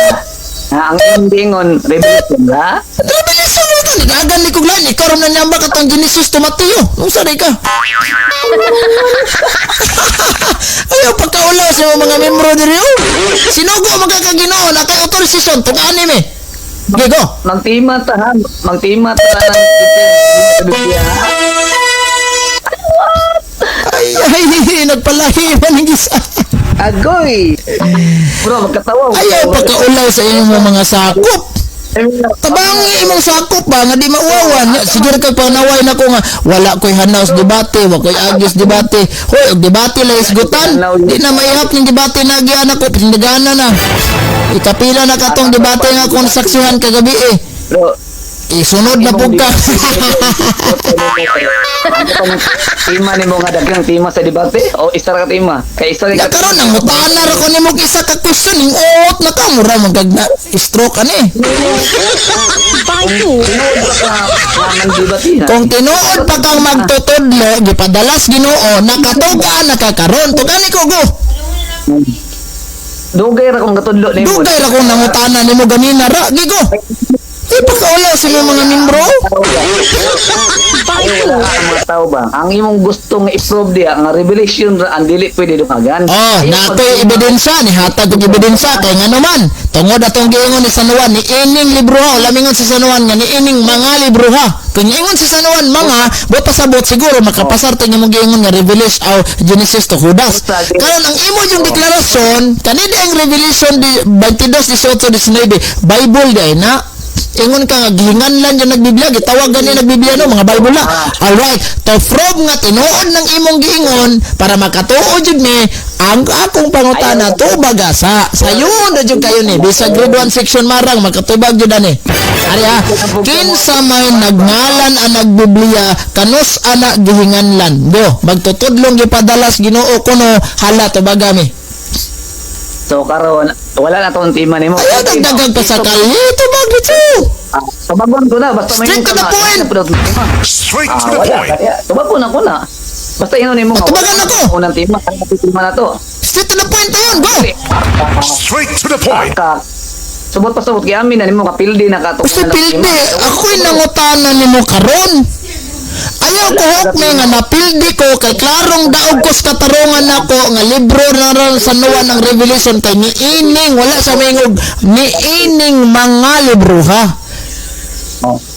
Ang endingon revelation ha? Revelation mo ka, nagagan ni kong lan, ikaw rin na niyamba katong Genesis to Mateo. Nung saray ka? Ayaw, pagkaulaw sa mga membro diri. Sinugo magkakaginoo na kay authorization, tug-ani mi. Okay, go. Magtima ta ha. Magtima ta ng Biblia ha. Ay, nagpalahi man ang isa. Agoy! Bro, magkatawa. Ayaw, pagkaulaw sa inyong mga sakop. Tabang imong sakop ba nga di mauwawan. Siguro kay panaway na ko nga wala ko'y hanaws debate, wa ko'y agis debate. Hoy, og debate la isgutan. Di na maihap ng debate na giana ko, pinagana na. Ikapila na katong debate nga kung saksihan kagabi eh. Bro, Isunod na po ka. tima ni mo nga dagang tima sa debate o isa ra ka tima? Kay isa Ya ka karon ang mutana ra ko nimo isa ka question ning uot na ka mura magagna stroke ani. nang debate na. Kung tinuod pa kang magtutudlo, gipadalas Ginoo nakatuga nakakaron tugani ko go. Dugay ra kung katudlo ni mo. Dugay ra kung nangutana nimo ganina ra gigo. Ipakaula sa imong mga membro. Wala ang mga tao ba? Ang imong gusto nga i-prove diya nga revelation ra ang dili pwede dumagan. Oh, nakoy ebidensya ni hatag og ebidensya kay ngano man. Tungod atong giingon ni San Juan ni ining libro ha, lamingon si San Juan nga ni ining mga libro ha. Kung ingon si San Juan mga, buot pasabot siguro makapasar ta imong giingon nga Revelation aw Genesis to Judas. Karon ang imo yung deklarasyon, kanidi ang Revelation 22, 18, 19, Bible di na. Ingon ka nga gihinganlan yung nagbiblia, gitawagan ni nagbiblia no mga Bible na. Alright, to prove nga tinuod ng imong giingon para makatuo jud mi ang akong pangutana tubaga sa sayon na jud kayo ni bisag grade 1 section marang makatubag jud ani. Ari ha, kinsa may nagngalan ang nagbiblia kanus ana gihinganlan. Go, magtutudlong gipadalas Ginoo kuno hala tubaga mi. So karon wala na tong tima nimo. Ayaw dagdagan pa sa kalye tubag dito. Sababon ko na, basta may Straight to the point. Straight to the Wala, point. kaya, sababon ako na. Basta inunin mo. Tubagan ako. Unang tima, ang tima na to. Straight to the point na yun, go! Straight to the point. Subot pa subot, kaya amin na nimo kapildi na kato. Gusto pildi, ako'y nangutanan ni mo karon. Ayaw ko hok may nga napildi ko kay klarong daog ko sa katarungan nako nga libro na ron sa nuwa ng Revelation kay niining wala sa mingog niining mga libro ha.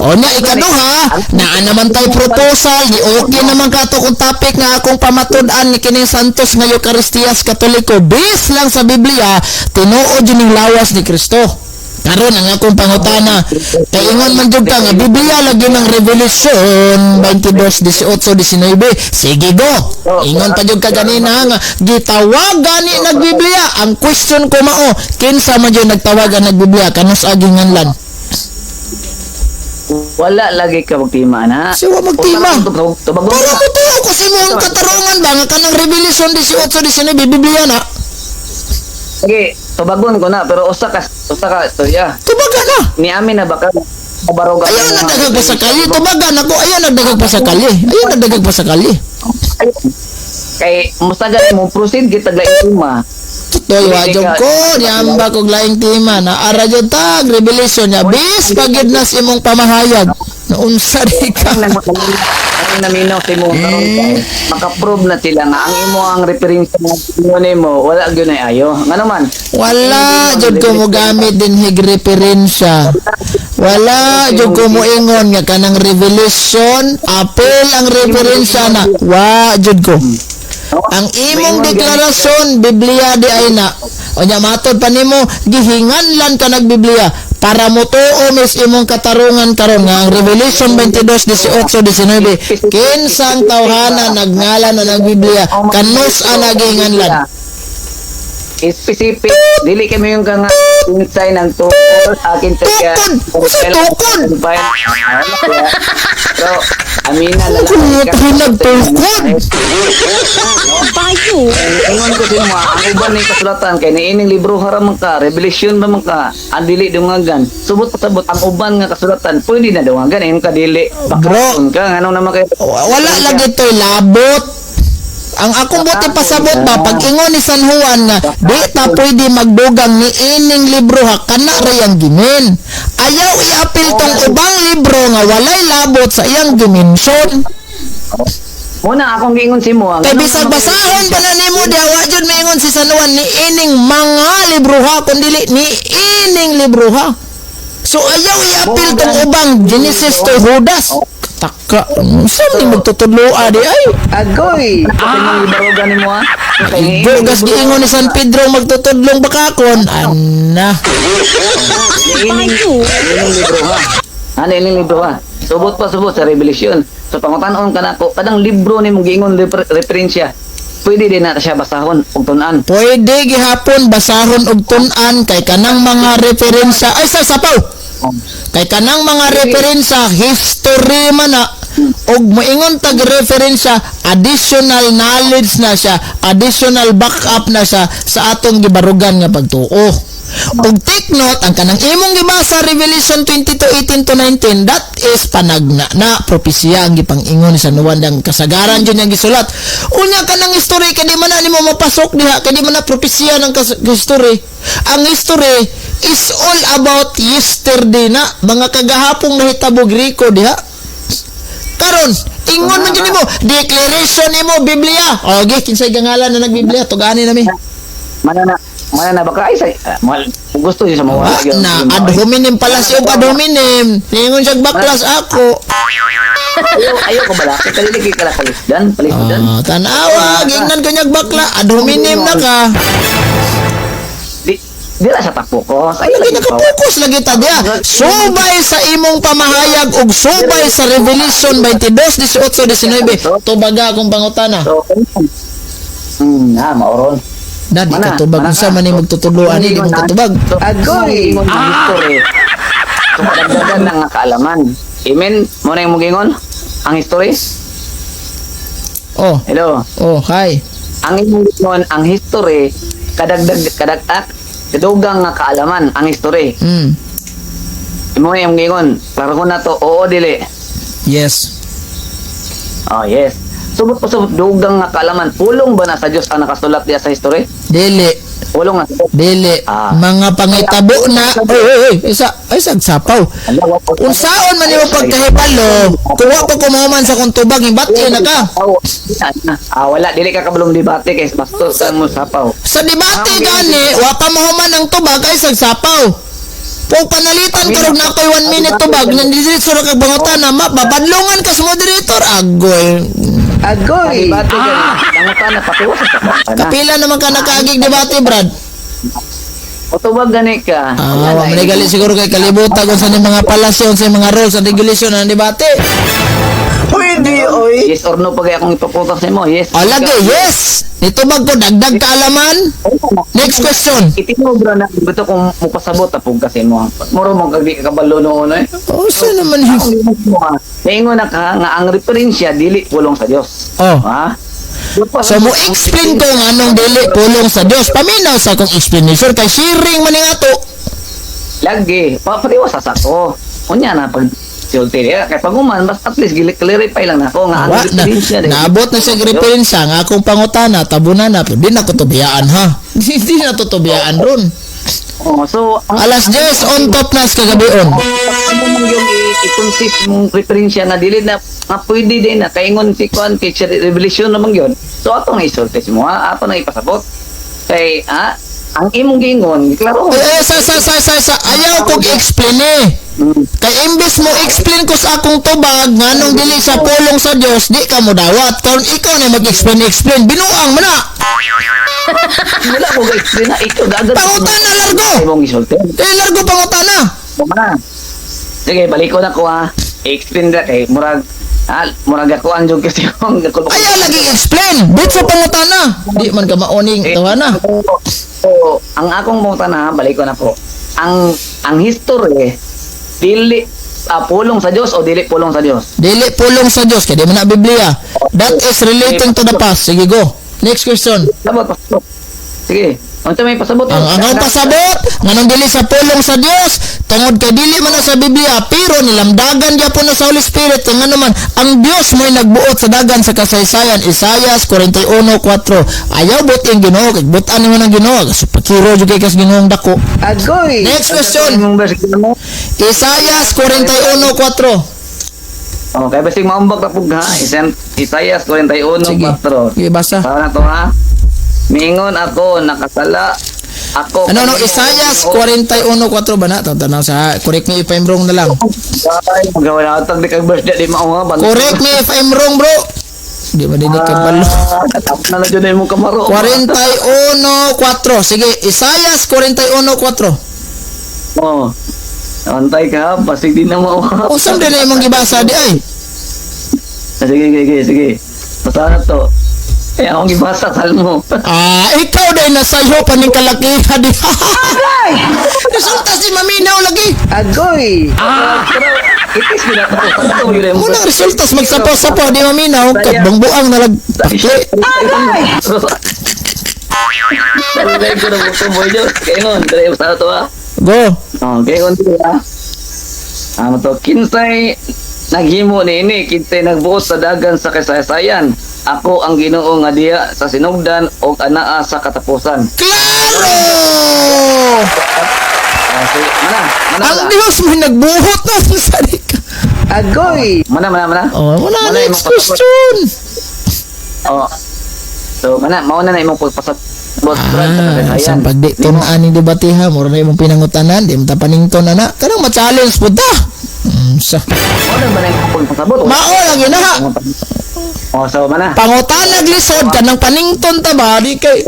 O na ikaduha, naa naman tayo proposal, di okay naman kato kung topic nga akong pamatud-an ni kining Santos nga Eucharistiyas Katoliko. Base lang sa Biblia, tinuod yun yung lawas ni Kristo. Karon ang akong pangutana, kay ingon man jud ka nga Biblia lagi ng Revelation 22:18-19. Sige go. Ingon pa jud ka ganina nga gitawag gani nagbiblia. Ang question ko mao, kinsa man jud nagtawag ang nagbiblia kanus aging nganlan? Wala lagi ka magtima na. Siya magtima. Tubagon Para ka. mo tuwa ko sa imong katarungan ba nga kanang Revelation 18-19 Biblia na. Sige, tubagon ko na pero usa ka istorya. Tubaga na. Ni amin na baka mabaroga. Ayaw nagdagag pa sa kali. Tubaga na ko. Ayaw nagdagag pa sa kali. Ayaw nagdagag pa sa kali. Kay mustaga mo proceed kita glaing ma. Toy wajog ko. Niyamba kong laing tima. Naara dyan tag. Revelation niya. Bis pagid na sa imong pamahayag. Naunsa di ka. Ang naminaw sa mo karon kay maka-prove na sila nga ang imo ang reference nga mo wala gyud ay ayo. Nga naman. Wala jud ko mo gamit din hig referensya. Wala jud ko mo ingon nga kanang Revelation apel ang referensya na. Wa jud ko. Ang imong deklarasyon Biblia di ay na. O nya matod pa nimo gihinganlan ka nagbiblia para mo tuo mis imong katarungan karon nga ang Revelation 22:18-19 kinsang tawhana nagngalan na nagbiblia kanus ang naginganlan. Specific dili kami yung kang insay ng tukod akin kaya Tukod! so amina na Kung nagtukod. ingon ko din mo ang uban ni kasulatan kay niining libro haram ka Revelation ba man ka ang dili dungagan subot pasabot ang uban nga kasulatan pwede na dungagan imong kadili bakon ka ngano naman kay Wala lagi to'y labot. Ang akong buti pasabot ba pag ingon ni San Juan nga di ta pwede magdugang ni ining libro ha kana ra yang gimin. Ayaw iapil tong ubang libro nga walay labot sa iyang dimension. muna akong giingon si mo Kay bisag basahon pa na nimo di wa jud maingon si San Juan ni ining mga libro ha kundi ni ining libro ha. So ayaw iapil tong ubang Genesis to Judas. Taka, saan ni magtutudloa di ay? agoy kasi mong ibaroga ni mo Bugas giingon ni San Pedro magtutudlong bakakon. Ana. ining libro ha ano ining libro ha subot pa subot sa Revelation so pangutan-on ka na ko kadang libro ni mong giingon referensya pwede din na siya basahon ug tun-an Pwede gihapon basahon og tun-an kay kanang mga referensya ay sa sapaw. Kay kanang mga referensya history man na og moingon tag referensya additional knowledge na siya, additional backup na siya sa atong gibarugan nga pagtuo. Og take note ang kanang imong gibasa Revelation 22:18-19 that is panagna na propesya ang gipang-ingon sa nuwandang kasagaran jud yang gisulat. Unya kanang history kay di man na nimo mapasok diha kay di man na propesya ng history. Ang history is all about yesterday na mga kagahapong nahitabo Griko diha. Karon ingon man jud nimo declaration nimo Biblia. Okay, kinsay gangalan na nagbiblia tugani nami. mana na baka ay gusto niya sa mga Na ad hominem pala siya ad hominem. Ingon siya baklas ako. ayaw ko bala kay kaliliki ka palisdan Tanawa gingnan ko nyag bakla ad hominem na ka. di ra sa tapokos Ay lagi nakapokus lagi ta dia. Subay sa imong pamahayag ug subay sa Revelation 22:18-19. Tubaga akong pangutana. so maoron Dadi ka tubag unsa man ni magtutuluan ni di mo katubag. agoy history so dagdagan na nga kaalaman amen mo na yung mugingon ang history Oh, hello hi. ang imong ang history kadagdag kadugang nga kaalaman ang history imo yung gingon. Klaro ko na to. Oo, dili. Yes. Oh, yes. Subot pa subot dugang nga kaalaman. Pulong ba na sa Dios ang nakasulat diya sa history? Dili. Pulong nga sa Dios. Dili. Ah. Mga pangitabo na. Oy, isa sagsapaw. Unsaon man imo pagkahibalo? Kuha ko kumaman sa kong tubag, ibati na ka. Wala. Dili ka kabulong debate kay bastos ka mo sapaw. Sa debate gani, wa ka mahuman ng tubag ay sagsapaw. Pag panalitan karog na ako'y 1 minute tubag, nandidiretso na kag bangutana, mababadlongan ka sa moderator. Agoy. Agoy! Debate gani. Nangutan na patiwas sa sapaw. Kapila naman ka nakaagig debate, Brad. O tubag gani ka. Wa manigali siguro kay kalibutan kung sa mga palasyon sa mga rules and regulation ng debate. Pwede, oy. Yes or no pag akong ipaputas mo. Yes. Lagi, yes. Itubag ko, dagdag kaalaman. Next question. Itinobra na. Ito kung mupasabot apog kasi mo. Muro mo kag di ka kabalo noon eh. Oh, saan naman yun? Ingon na ka nga ang referensya dili pulong sa Dios. Oh. Ha? So, mo explain ko nga anong dili pulong sa Diyos. Paminaw sa kong explanation kay sharing man nga to. Lagi, papariwas sa sako. Unya na pag sulti kay paguman bas at least clarify lang nako nga ang Wa, referensya dili. naabot na siya referensya nga akong pangutana, tabunan na. Di na ko tubiyaan ha. Hindi na to tubiyaan ron. Oh, so Alas 10 on top na sa kagabion. ano mo yung i-consist mong referensya na dili na nga pwede din na kaingon si Kwan kay revelation naman yun. So ato nga isulti mo ha, ato nga ipasabot. Kay ang imong gingon, klaro. Ayaw kong explain eh. Kay imbes mo explain ko sa akong tubag nga nung dili sa pulong sa Dios, di ka mo dawat. Karon ikaw na mag-explain. Binuang mo na. Wala ko ga-explain na ito gagad. Pangutana largo. Imong isulti. Largo pangutana. Mana? Sige, balik ko na ko ha. I-explain na kay murag ako ang jog kasi yung Ayaw lagi explain. Bit sa pangutana. Di man ka maoning tawana. So, ang akong punta na, balik ko na po. Ang history, dili pulong sa Diyos o dili pulong sa Diyos? Dili pulong sa Dios kay di man na Biblia. That is relating to the past. Sige go. Next question. Pasabot. Sige. Unsa may pasabot? Ang akong pasabot, nganong dili sa pulong sa Dios, tungod kay dili man na sa Biblia, pero nilamdagan gyapon na sa Holy Spirit, nga naman, ang Dios mo'y nagbuot sa dagan sa kasaysayan, Isaias 41:4. Ayaw buting Ginoo, kay butan mo ng Ginoo, so pakiro jud kay kas Ginoong dako. Agoy! Next question. Imong bersikulo mo? Isaias 41:4. Okay, basig maumbak na pug ha. Isaias 41:4. Sige, basa. Para na to ha. Mingon ako, nakasala. Ako. Ano Isaias 41:4 ba na? Tanaw sa correct me if I'm wrong na lang. Ay, magawa na tag di kag birthday di mao ha. Correct me if I'm wrong, bro. Di ba din kabalo? Tapos na dyan yung kamaro. 41:4. Sige, Isaias 41:4. Oh. Antay ka, pasig din na mo. O saan din na imong gibasa di ay? Sige. Masarap to. Eh, akong gibasa, salmo. Ikaw din nasayo pa ning kalakihan di. Resulta si Maminaw lagi. Agoy! Pero, itis gina to. Ano yun yung Unang resultas magsapaw-sapaw di Maminaw kat bangbuang na Agay! Agay ko na buto mo yun. Kaya nun, kaya masarap to ha. Go. Okay, konti ha. Ano to, kinsay naghimo ni kinsay nagbuot sa dagan sa kasaysayan. Ako ang Ginoo nga diha sa sinugdan o anaa sa katapusan. Klaro! Sige, mana Ang Diyos may nagbuhot na sa ka. Agoy! Mana. Oh, wala Mana next imong question. Oh. So, mauna na imong pagpasabot. Sa pagdiktunaan ni debatiha, mura na imong pinangutanan, di mo tapanington na. Kanang ma-challenge po ta. Sa Mauna ba na imong pagpasabot? mao lang yun ha. Oh, so, mana? Pangutanag lisod ka ng panington ta ba? Di kay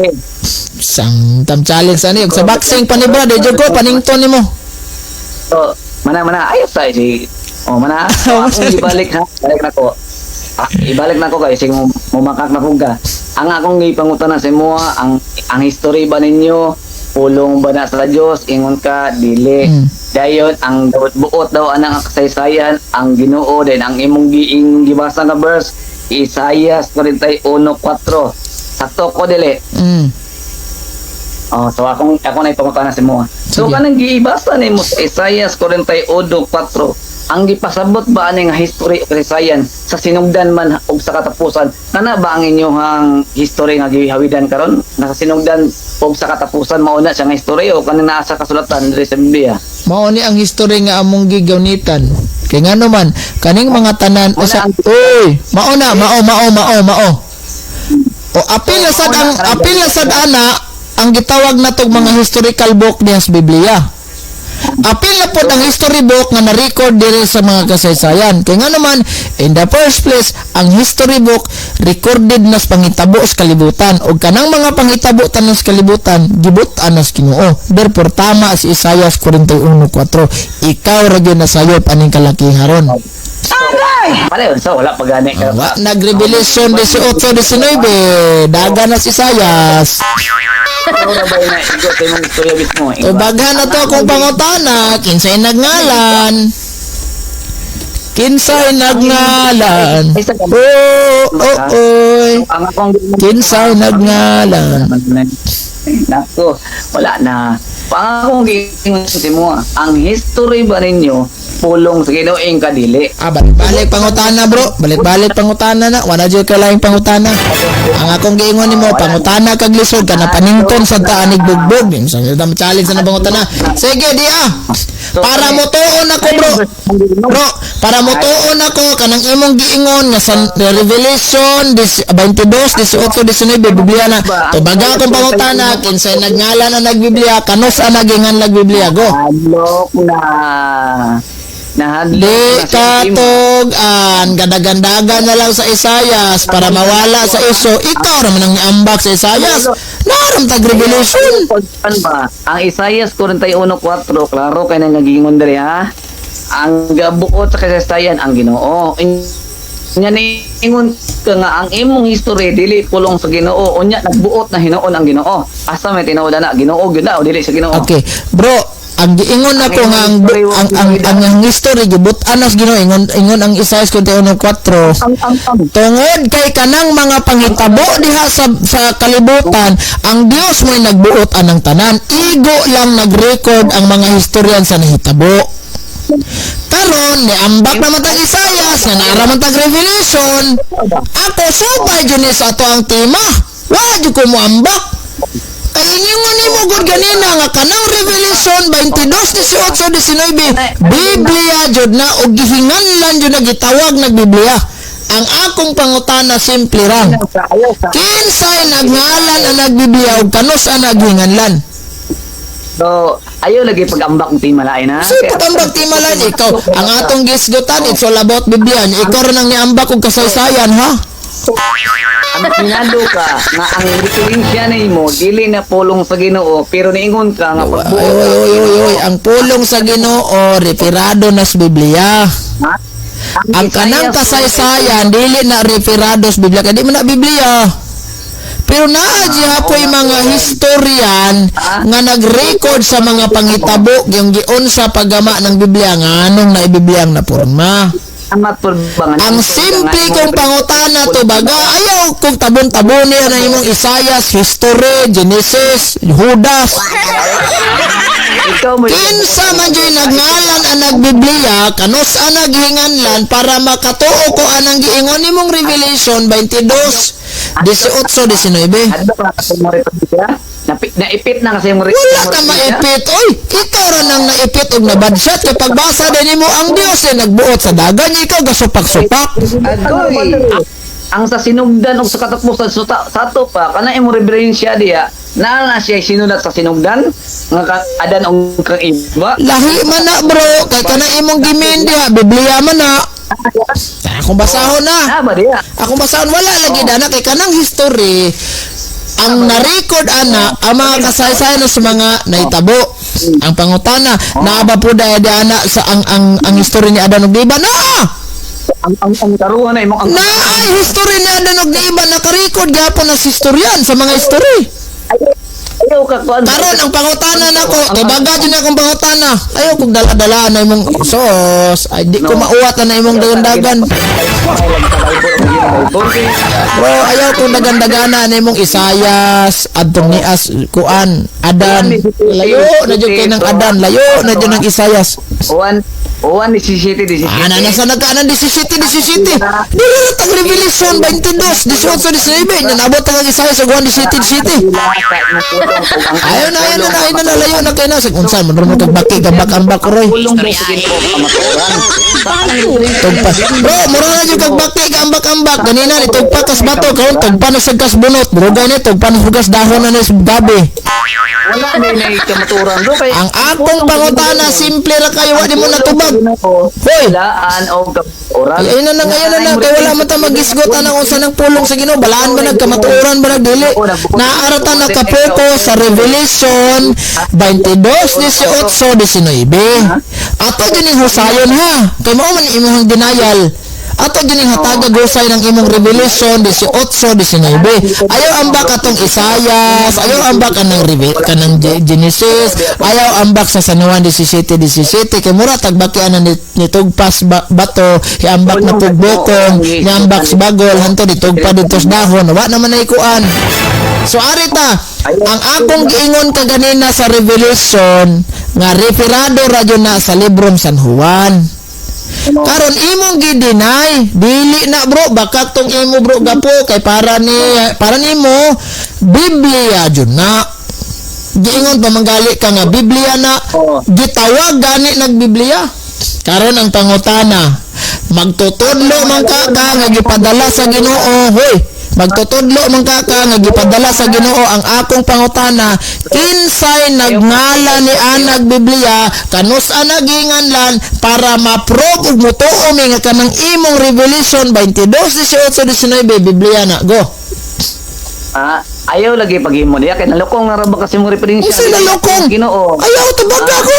sang tam challenge ani sa boxing pa ni Brad, di ko panington nimo. So, mana ayos tayo si. Oh, mana. Ako ibalik ha. Balik na ko. Ibalik na ko kay sing mumakak na ko ka. Ang akong gipangutanan sa imo ang history ba ninyo pulong ba na sa Dios ingon ka dili. Dayon ang buot daw anang kasaysayan ang Ginoo din ang imong gibasa nga verse Isaias 41:4. Sakto ko dili. Oh, so ako na ipangutanan sa imo. So Sige. kanang giibasa nimo sa Isaiah 41:4. Ang gipasabot ba ani nga history o kasaysayan sa sinugdan man ug sa katapusan? Kana ba ang inyong history nga gihawidan karon? Nasa sinugdan ug sa katapusan mao na siya nga history o kanang naa sa kasulatan diri sa Biblia? Mao ni ang history nga among gigawnitan. Kay ngano man kaning mga tanan usa oy, mao na, mao. O apil na sad ana ang gitawag natog mga historical book niya sa Biblia. Apil na po ang history book nga na-record diri sa mga kasaysayan. Kaya nga naman, in the first place, ang history book recorded na sa pangitabo sa kalibutan. O kanang mga pangitabo tanan sa kalibutan, gibutan na sa Ginoo. Therefore, tama si Isaiah 41:4. Ikaw ra gyud nasayop aning kalakiharon. Pare, so wala pa gani ka. Nag-revelation 18-19, daga na si Isaiah. Ora ba na igo sa imong istorya mismo? O baghan na to akong pangutana, kinsay nagngalan? Kinsay nagngalan? Oy. Ang akong Kinsay nagngalan? Nako, wala na. Pangakong giingon mo, ang history ba ninyo pulong sa Ginoong kadili? Balik pangutana bro. Balik pangutana na. Wala dyan ka lang pangutana. Ang akong giingon nimo pangutana kag lisod ka na panington sa taanig bugbog. Sa challenge na pangutana. Sige di Para mo tuon ako bro. Bro, para mo tuon ako kanang imong giingon nga sa Revelation 22:18-19 Biblia na. Tubaga akong pangutana kinsay nagngalan na nagbiblia kanos ang nagingan nagbiblia go. Hadlok na. Di katugan, gadagandagan na lang sa Isayas para mawala sa iso. Ikaw raman ang niambak sa Isayas. Naram tag revelation. Ba? Ang Isaiah 41:4, klaro kay nang nagingon diri ha. Ang gabuot sa kasaysayan ang Ginoo. Nya ni ingon ka nga ang imong history dili pulong sa Ginoo. Unya nagbuot na hinuon ang Ginoo. Asa may tinuod na Ginoo gyud na o dili sa Ginoo. Okay, bro. Ang giingon nako nga ang history gibutan nas Ginoo ingon ang Isaias 41:4 tungod kay kanang mga panghitabo diha sa kalibutan ang Dios mo'y nagbuot anang tanan igo lang nag-record ang mga historian sa nahitabo karon niambak naman tag Isaias nga naara man tag Revelation ako subay jud ni sa ato ang tema wa jud ko mo ambak. Ingon ni mo gud ganina nga kanang Revelation 22:18-19 Biblia jud na og gihinganlan jud na gitawag nagbiblia. Ang akong pangutana simple lang. Kinsay nagngalan ang nagbiblia ug kanos ang naghinganlan? So, ayo lagi pag-ambak ng tema lain ha. So pag-ambak timalan ikaw ang atong gisgutan it's all about Biblia. Ikaw ra nang niambak og kasaysayan ha. Ang pinado ka nga ang referensya nimo dili na pulong sa Ginoo pero niingon ka nga pagbuot Oy, ang pulong sa Ginoo referado na sa Biblia. Ang kanang kasaysayan dili na referado sa Biblia kay di man na Biblia. Pero naa hapoy mga historian nga nag-record sa mga panghitabo yung giun sa paggama ng Biblia nga anong na Biblia ang napurma. Ang simple kong pangutana to baga ayaw kung tabon-tabon niya na imong Isaias, History, Genesis, Judas. Kinsa man dyan nagngalan ang nagbiblia kanos ang naghinganlan para makatuo ko anang giingon nimong Revelation 22:18-19. Naipit na kasi mo rin. Wala ka maipit. Oy, ikaw ra nang naipit og nabadshot kay pagbasa din nimo ang Dios ay nagbuot sa dagan ikaw gasupak-supak. Agoy. Ang sa sinugdan og sa katapusan sa to pa kana imo referensya diya na siya sinulat sa sinugdan nga adan og kang iba. Lahi man na bro kay kana imong gimin diha Biblia man na. Akong basahon na. Ba diya? Akong basahon wala lagi dana kay kanang history ang na-record ana ang mga kasaysayan sa mga naitabo. Ang pangutana naaba po daya ana sa ang history ni Adan ug Eva na. Ang karuhan na imong Na history ni Adan ug Eva naka-record gyapon na sa historian sa mga history. Ayaw ka kuan. Karon ang pangutana nako, tubaga din akong pangutana. Ayaw kog dala-dala na imong sos. Ay di ko mauwat na imong dagan-dagan. Bro, ayaw kong dagan-dagana na imong Isayas, adtong nias kuan, Adan. Layo na jud kay ng Adan, layo na jud ng Isayas. Uwan ni City. Ana nasa nagkaanan 17. Dili na tag Revelation 22, 18, 19 na nabot ang Isayas sa Juan 17. Ayaw na, layo na kayo na. Unsan, mo kag baki, kabak-ambak ko, Roy. Tugpa. Bro, mura na yung kagbaki, kambak-ambak. Ganina, itugpa kas bato. Karon tugpa na sa gas bunot. Murugay ni, tugpa na sa gas dahon na sa gabi. Wala na kamaturan. Ang akong pangutana, simple ra kayo, wadi mo natubag. Hoy! Laan o kamaturan. Ayun na, kaya wala mo ta mag-isgotan ng unsa ng pulong sa Ginoo. Balaan ba nagkamaturan ba nagdili? Naarata nakapokus sa Revelation 22, 18, 19. Ato gining husayon ha. Kay mao man imong denial. Ato gining hatagag husay ng imong Revelation 18, 19. Ayaw ambak atong Isayas, ayaw ambak kanang Genesis, ayaw ambak sa San Juan 17, kay mura tagbakian na nitugpas bato, iambak na pugbokong, niambak si bagol, hanto ditugpa dito sa dahon. Wa naman na ikuan. So arita, ang akong giingon kaganina sa Revelation nga referado radyo na sa librong San Juan. Karon imong gidinay, dili na bro, baka tong imo bro gapo kay para nimo Biblia jud na. Giingon pa manggali ka nga Biblia na, gitawag gani nag Biblia. Karon ang pangutana, magtutudlo man ka nga gipadala sa Ginoo. Hoy, magtutudlo man ka nga gipadala sa Ginoo. Ang akong pangutana, kinsay nagngalan ni anag Biblia, kanus anaginganlan para ma-prove ug mutuo mi nga kanang imong Revelation 22, 18, 19 Biblia na. Go. Ayaw lagi paghimo diya kay nalukong na ra ba kasi mo referensya. Usa nalukong? Ginoo. Ayaw tabaga ko.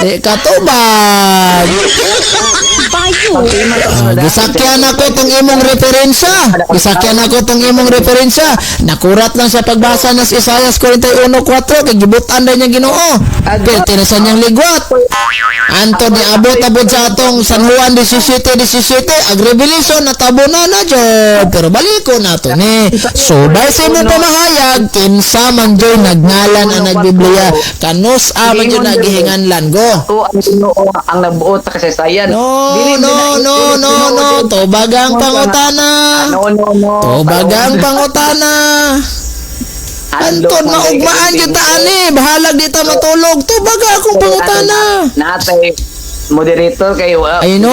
Di ka tubag. Gisakyan ako itong imong referensya. Nakurat lang sa pagbasa ng Isayas 41:4 kay gibutan daw niya Ginoo. Pero tinasan niyang ligwat. Anto ni abot sa atong San Juan 17, ag Revelation natabo na jud. Pero baliko na to ni. So dahil sa imong pamahayag, kinsa man joy nagngalan ang nagbiblia, kanus man jud nagihinganlan. Go. Ako ang Ginoo ang nagbuot sa kasaysayan. No. Tubagang pangutana. Tubagang pangutana. Anton, maugmaan kita ani. Bahalag di ta matulog. Tubaga akong pangutana. Natay moderator kayo. Ay no.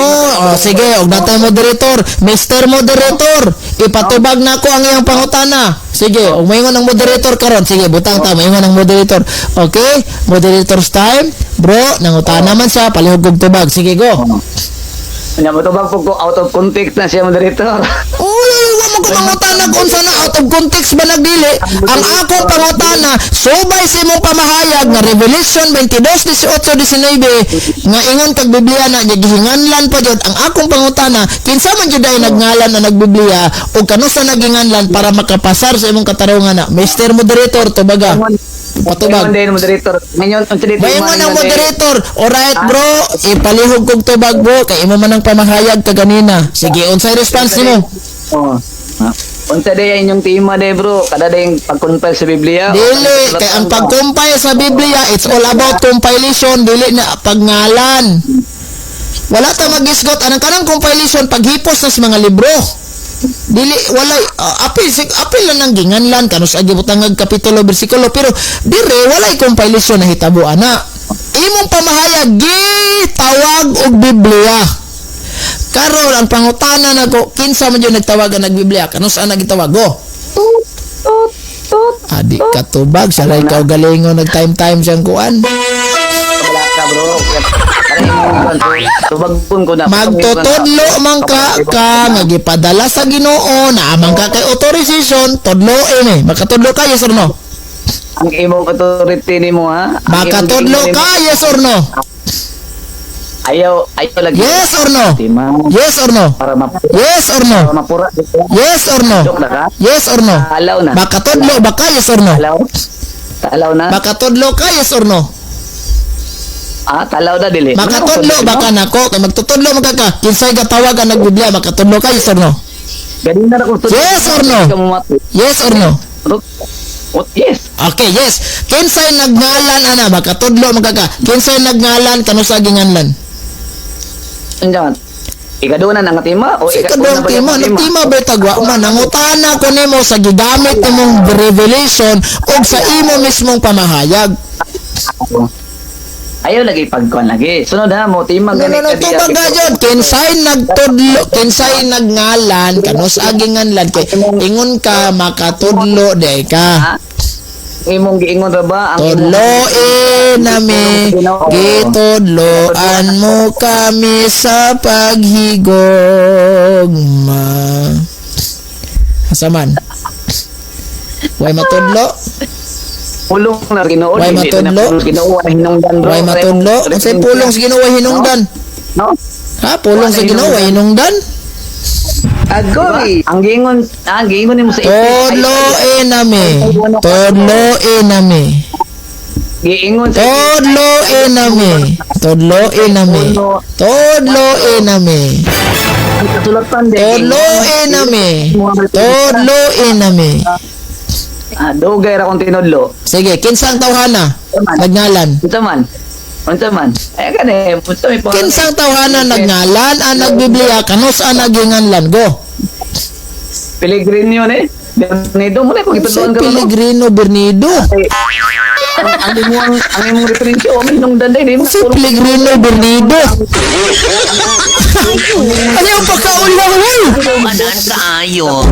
Sige, og natay moderator. Mr. Moderator, ipatubag na ko ang iyang pangutana. Sige, og maingon ang moderator karon. Sige, butang ta maingon ang moderator. Okay? Moderator's time. Bro, nangutana man siya, palihog og tubag. Sige, go. Matubag po ko out of context na siya moderator. Uy, wa mo ko pangutana kung sana out of context ba nagdili. Ang akong pangutana, subay sa imong pamahayag nga Revelation 22, 18, 19 nga ingon kag Biblia na gihinganlan pa jud. Ang akong pangutana, kinsa man jud ay nagngalan na nagbiblia o kanusa naginganlan para makapasar sa imong katarungan na. Mr. Moderator, tubaga. Patubag. Ngayon moderator. Ngayon ang moderator. Alright bro, ipalihog kog tubag bro kay imo man ang pamahayag ka ganina. Sige, unsay response nimo? Unsa day inyong tema day bro? Kada day pag-compile sa Biblia. Dili kay ang pag-compile sa Biblia, it's all about compilation, dili na pagngalan. Wala ta magisgot anang kanang compilation paghipos na sa mga libro. Dili wala apil lang nang ginganlan kanus agi butangag kapitulo bersikulo pero dire walay compilation na hitabo ana. Imong pamahayag gitawag og Biblia. Karon ang pangutana nako kinsa man jud nagtawag ang nagbiblia kanus ana gitawag go. Adi katubag sa lay ka galingon nag time siyang kuan. Wala ka bro. Tubagpon ko na. Magtutudlo man ka nga gipadala sa Ginoo na amang ka kay authorization tudloin makatudlo ka yes or no? Ang imong authority nimo ha. Makatudlo ka yes or no? Ayaw lagi. Yes or no? Tima. Yes or no? Para Yes or no? mapura. Yes or no? Joke na ka? Yes or no? Alaw na. Makatudlo ba ka? Yes or no? Talaw na. Makatudlo ka? Yes or no? Talaw na dili. Makatudlo ba ka nako? Kay magtutudlo man ka. Kinsay katawag ka nagbiblia, makatudlo ka? Yes or no? Ganina na kung Yes or no? Yes or no? Yes. Okay, yes. Kinsay nagngalan ana? Makatudlo man ka. Kinsay nagngalan kano sa ginganlan? Andiyan. Ikadunan ang tima o Sa kadong tima, nagtima ba tagwa man nangutana ko nimo sa gigamit nimong revelation o sa imo mismong pamahayag. Ayaw lagi pagkuan lagi. Sunod ha mo tima No, ganit to baga jud kinsay nagtudlo, kinsay nagngalan kanos aginganlan kay ingon ka makatudlo day ka. Imong giingon ra ba ang Tudloin nami, gitudloan mo kami sa paghigugma. Asa man? Way matudlo? pulong na Ginoo Way dili na matudlo? pulong Ginoo ay hinungdan bro. Way matudlo? Unsay pulong sa Ginoo way hinungdan? No? Ha, pulong sa Ginoo way hinungdan? Agoy. Ang giingon nimo sa Tudloin nami. Tudloin nami. giingon sa Tudloin nami. Tudloin nami. Tudloin nami. ang kasulatan din. Tudloin nami. Tudloin nami. Dugay ra kung tinudlo. Sige, kinsang tawhana? Nagngalan. Unsa man? Kani, punta mi po. Kinsang tawhana nagngalan ang nagbiblia kanos ang naginganlan go. Pellegrino ni. Bernido mo na kung Sa itudloan ka mo. Pellegrino Bernido. Ang imong referensya o minungdan din. Sa Pellegrino Bernido. Ayaw pagkaulaw. Anan kaayo.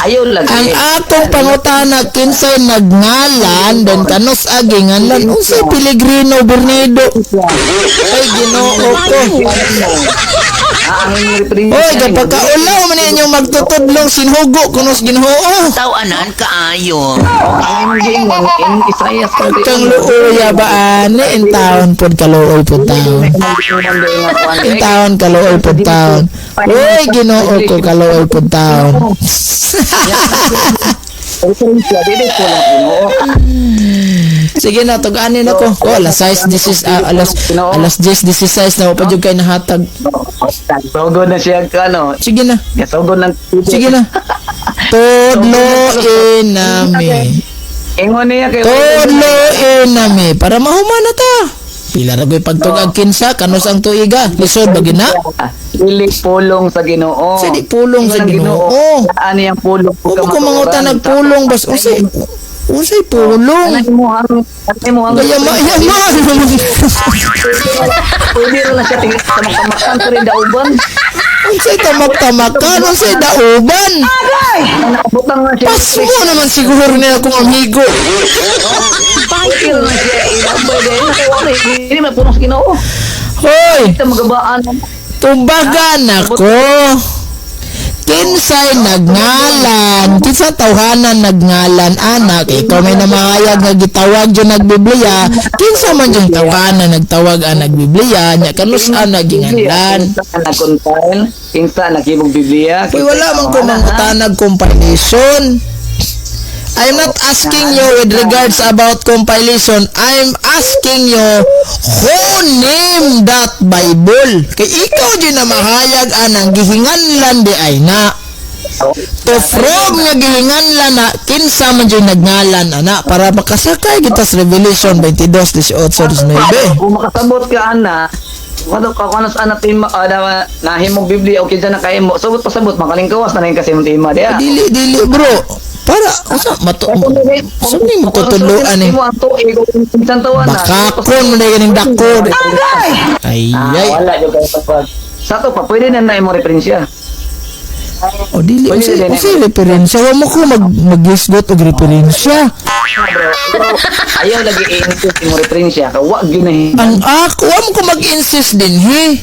Ayaw lagi. Ang atong pangutana kinsay nagngalan dan kanos aginganlan unsay Pellegrino Bernido. Ay Ginoo ko. Ang imong referensya. Oy, kapag kaulaw man ninyo magtutudlong sinhugo kunos Ginoo. Taw anan kaayo. Ang imong giingon in Isaiah Kang luoy ba ani in taon pod kaluoy pod taon. In taon kaluoy pod taon. Oy, Ginoo ko kaluoy pod taon. Referensya dili ko lang Ginoo. Sige na, tug-anin ako. Oh, alas 6, this is, alas 10:16 na pa jud kay nahatag. Sugod na siya ano. Sige na. Sugod ng Sige na. Tudloin nami. Ingon niya kay Tudloin nami para mahuman na ta. Pila ra gyud pagtugag kinsa kanos ang tuiga? Lisod ba gina? Dili pulong sa Ginoo. Sa di pulong sa Ginoo. Ani ang pulong? Kung ko mangutan nagpulong bas unsay pulong? Ano mo ang Yaman. pwede rin na siya tamang-tamakan sa rin dauban. Unsay tamak-tamakan, unsay dauban. Nakabutang na siya. Paso naman siguro nila kung amigo. Pwede rin na siya. Ilabay din. Nakawari. Hindi may pulong sa Ginoo. Hoy, Ito magabaan. tumbagan ako. Kinsay nagngalan, kinsa tawhanan nagngalan anak, ikaw may namahayag nga gitawag yung nagbiblia, kinsa man yung tawhanan nagtawag ang nagbiblia, nya kanus ang naginganlan. Kinsa nagkompile. Kinsa naghimog Biblia. Kay wala man ko mangutanag compilation. I'm not asking you with regards about compilation. I'm asking you who named that Bible. Kay ikaw din na mahayag anang gihinganlan di ay na. To from nga gihinganlan na kinsa man dyan nagngalan ana para makasakay kita sa Revelation 22:18-19. Kung makasabot ka ana, wala ka kanos ana tima nahimog Biblia o kinsa na kahimo. Sabot pasabot makalingkawas na kasi mo tima dia. Dili bro. Para usa sumni mo tutuluan ni. Bakakon mo na ganing dako. Ay. Wala jud kay pag. Sa to pa pwede na na imong referensya. O dili unsay referensya wa mo ko maghisgot og referensya. Ayaw lagi i-insist imong referensya ka wa gyud na. Ang ako wa mo ko mag-insist din he.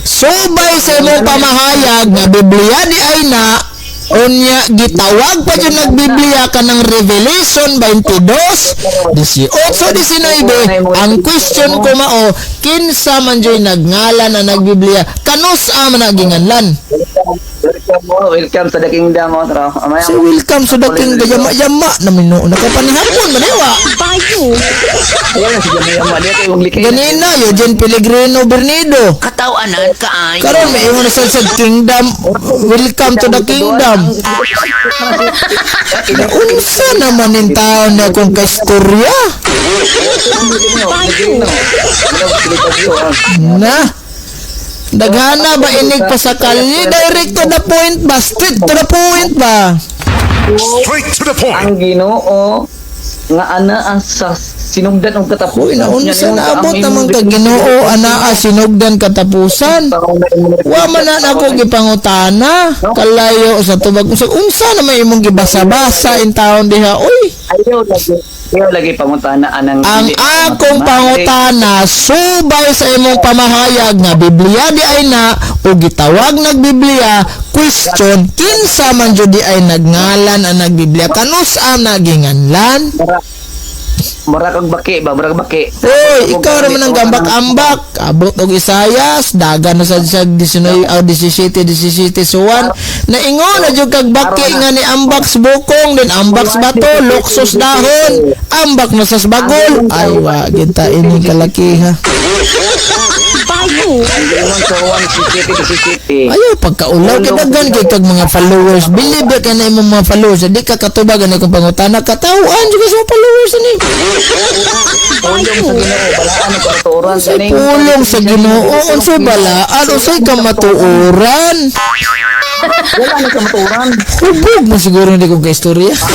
Subay sa imong pamahayag nga Biblia di ay na Unya gitawag pa jud nagbiblia ka ng Revelation 22 18-19. Ang question ko mao, kinsa man joy nagngalan na nagbiblia kanus man naginganlan. Welcome sa the kingdom mo, tro. Si welcome sa dating gayama-yama na minuon nakapanihapon manewa. Ayan, si Yama, dia kay wong likay. Ganina Eugene Pellegrino Bernido. Katawanan kaayo. Karon may ingon sa kingdom. Welcome to the kingdom. Unsa naman in taon na kung kaistorya? Na? Daghana ba inig pa sa kalye? Direct to the point ba? Straight to the point ba? Straight to the point. Ang Ginoo nga ana ang sa sinugdan og katapusan. Unsa naabot naman ka Ginoo anaa sinugdan katapusan? Wa man na ako gipangutana kalayo sa tubag unsa naman imong gibasa-basa in taon diha oy. Ayaw lagi pangutana anang Ang akong pangutana subay sa imong pamahayag nga Biblia di ay na o gitawag nagbiblia question kinsa man jud di ay nagngalan ang nagbiblia kanus naginganlan. Mura kag baki ba, mura kag baki. Oy, ikaw naman ang gambak-ambak. Abot og Isayas, dagan na sa 19 o 17 suwan. Naingon na jud kag baki nga ni ambak sa bukong, din ambak sa bato, luksos dahon, ambak na sa bagol. Ay wa kita ini kalakiha. Ang gingon sa 1 Ayo pagkaulaw kay daghan kay kag mga followers. Believe ka na imong mga followers, di ka katubagan na kung pangutana katawaan jud sa followers ni. Pulong sa Ginoo balaan Pulong sa Ginoo ng kamatuoran. unsay balaan unsay kamatuoran. Wala na kamatuoran. Hubog mo siguro hindi ko kaistorya. Ako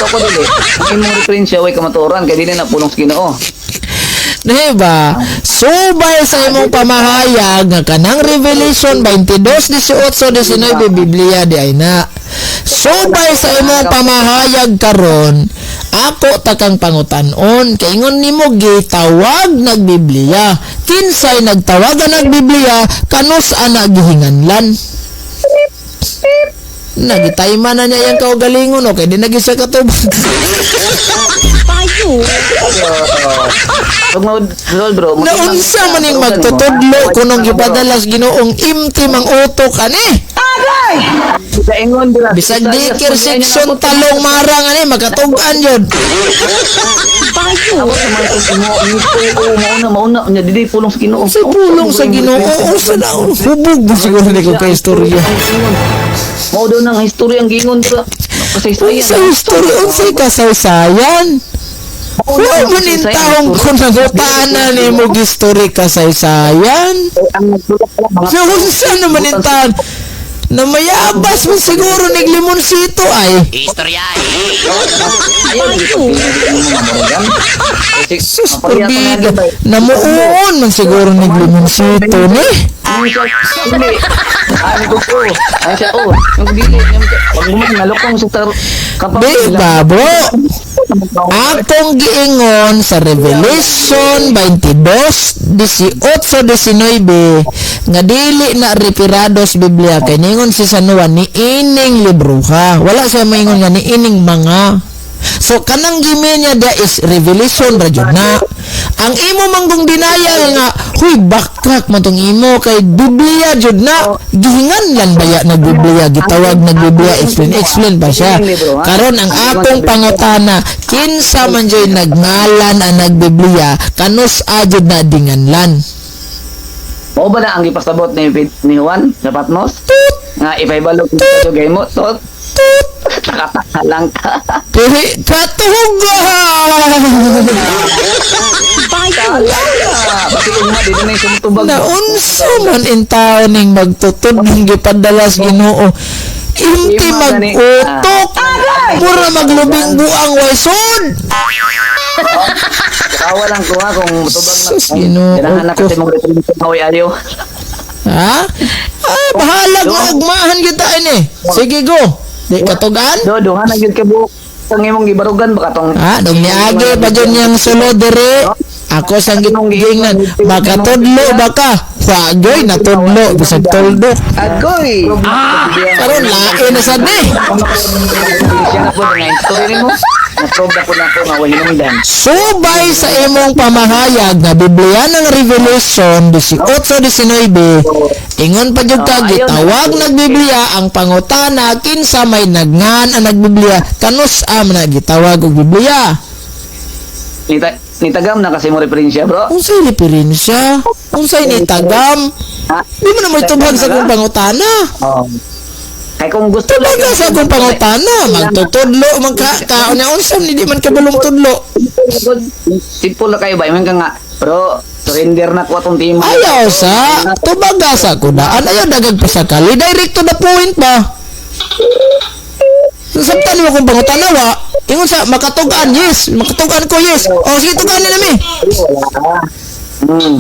ko dili. Ang imong referensya way kamatuoran kay dili na pulong sa Ginoo. Diba? Subay sa imong pamahayag nga kanang Revelation 22:18-19 Biblia di ay na. Subay sa imong pamahayag karon, ako takang pangutan-on kay ingon nimo gitawag nagbiblia. Kinsay nagtawag ang nagbiblia kanus ana gihinganlan. Nagitayman na niya yung kaugalingon okay di nagisa katubag. Bro, Naunsa man ning magtutudlo kunong gipadalas Ginoong imtim ang utok ani. sa ingon dira. Bisag dikir section talong marang ani makatugan jud. Mauna nya dili pulong sa Ginoo. Sa pulong sa Ginoo unsa na hubog mo siguro ni ko kay istorya. Mao daw nang istorya ang gingon sa kasaysayan. Sa istorya unsay kasaysayan. Wa man in taong kun nagutana nimo gistorya kasaysayan. Ang nagsulat pala mga Sa unsa naman in taon na mayabas mo siguro naglimonsito ay. Istorya. ayaw ni Sus, pabida. Namuon man siguro naglimonsito ni. Hindi. Ano ko? Ay siya yung dili pag nalukong sa Di ba, bro? Akong giingon sa Revelation 22:18-19 nga dili na repirados Biblia kay ningon si San Juan ni ining libruha. Wala siya maingon nga ni ining mga. So kanang gimin niya da is revelation ra jud na. Ang imo manggong dinayal nga huy bakak man tong imo kay Biblia jud na. Gihinganlan baya nag Biblia gitawag nag Biblia explain ba siya. Karon ang akong pangutana kinsa man joy nagngalan ang nag Biblia kanus ajud na dinganlan. Mao ba na ang ipasabot ni Juan sa Patmos? Nga ipaibalog sa dugay mo. So, nakatahalang ka. Pili katuhog. Pati uma dito na yung sumutubag. Naunsa man in taon ning magtutod ng gipadalas Ginoo. Imti mag-utok. Mura maglubing buang waisod. Kawa lang ko ha kung tubag na. Sus, Ginoo Kailangan na ko. kasi mong retribution na ayaw. Ha? Ay, bahala nga ugmahan kita ini. Sige go. Di katugan? Duha na gyud ka buok. Kung imong gibarugan baka tong Ha, dog niagi pa dyan yung sulod dire. Ako sang gitunggingan. Makatudlo baka. Wagoy, natudlo, bisag toldo. Agoy! Karon lain na sad ni. Siya na po nga story nimo. Na-probe na po na po nga wala nang dan. Subay sa imong pamahayag na Biblia ng Revelation 18:19, ingon pa jud ka gitawag nagbiblia ang pangutana kinsa may nagngan ang nagbiblia kanus am na gitawag og Biblia. Nitagam na kasi mo referensya, bro. Unsay diferensya? Unsay ni tagam? Ha? Di mo na may tubag sa kong pangutana. Oh. Kay kung gusto Tubag ka sa kong pangutana, magtutudlo magkakaon na unsam ni di man kabalong tudlo. Simple na kayo ba? Iman ka nga, bro, surrender na ko atong team. Ayaw sa tubag ka sa kudaan, ayaw dagag pa sa kali, direct to the point ba? Nasabtan mo kung pangutana wa, ingon sa makatugan, yes, makatugan ko, yes. O sige, tugan na namin.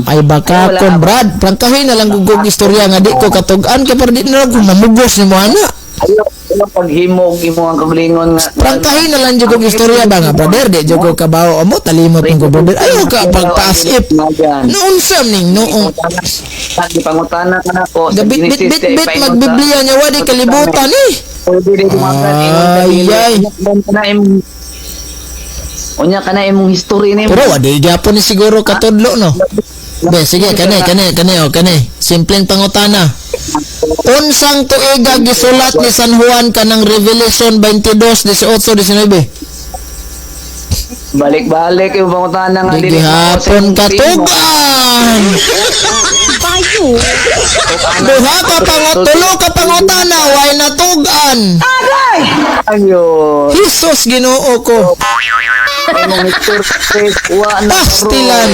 Ay baka kon Brad, prangkahin na lang gugog istorya nga di ko katugan kay para di na lang kung mamugos ni mo ana. Ayaw paghimog imo ang kagalingon nga. Prangkahin na lang jud kog istorya ba nga brother, di jud ko kabaw amo talimot ng brother. Ayaw ka pagtaas if. Noon sam ning noong Di pangutana ka na ko. bit magbibliya niya wa di kalibutan eh. Pwede rin dumagan. Ay. Unya ka na imong history ni. Pero wa di gyapon ni siguro katudlo no. Be sige kani simpleng pangutana. Unsang tuiga gisulat ni San Juan kanang Revelation 22:18-19? Balik-balik yung pangutana nga Di gihapon katugan. Duha ka tulo ka pangutana way natugan. Ayun. Jesus Ginoo ko. Imong history wa na. Pastilan.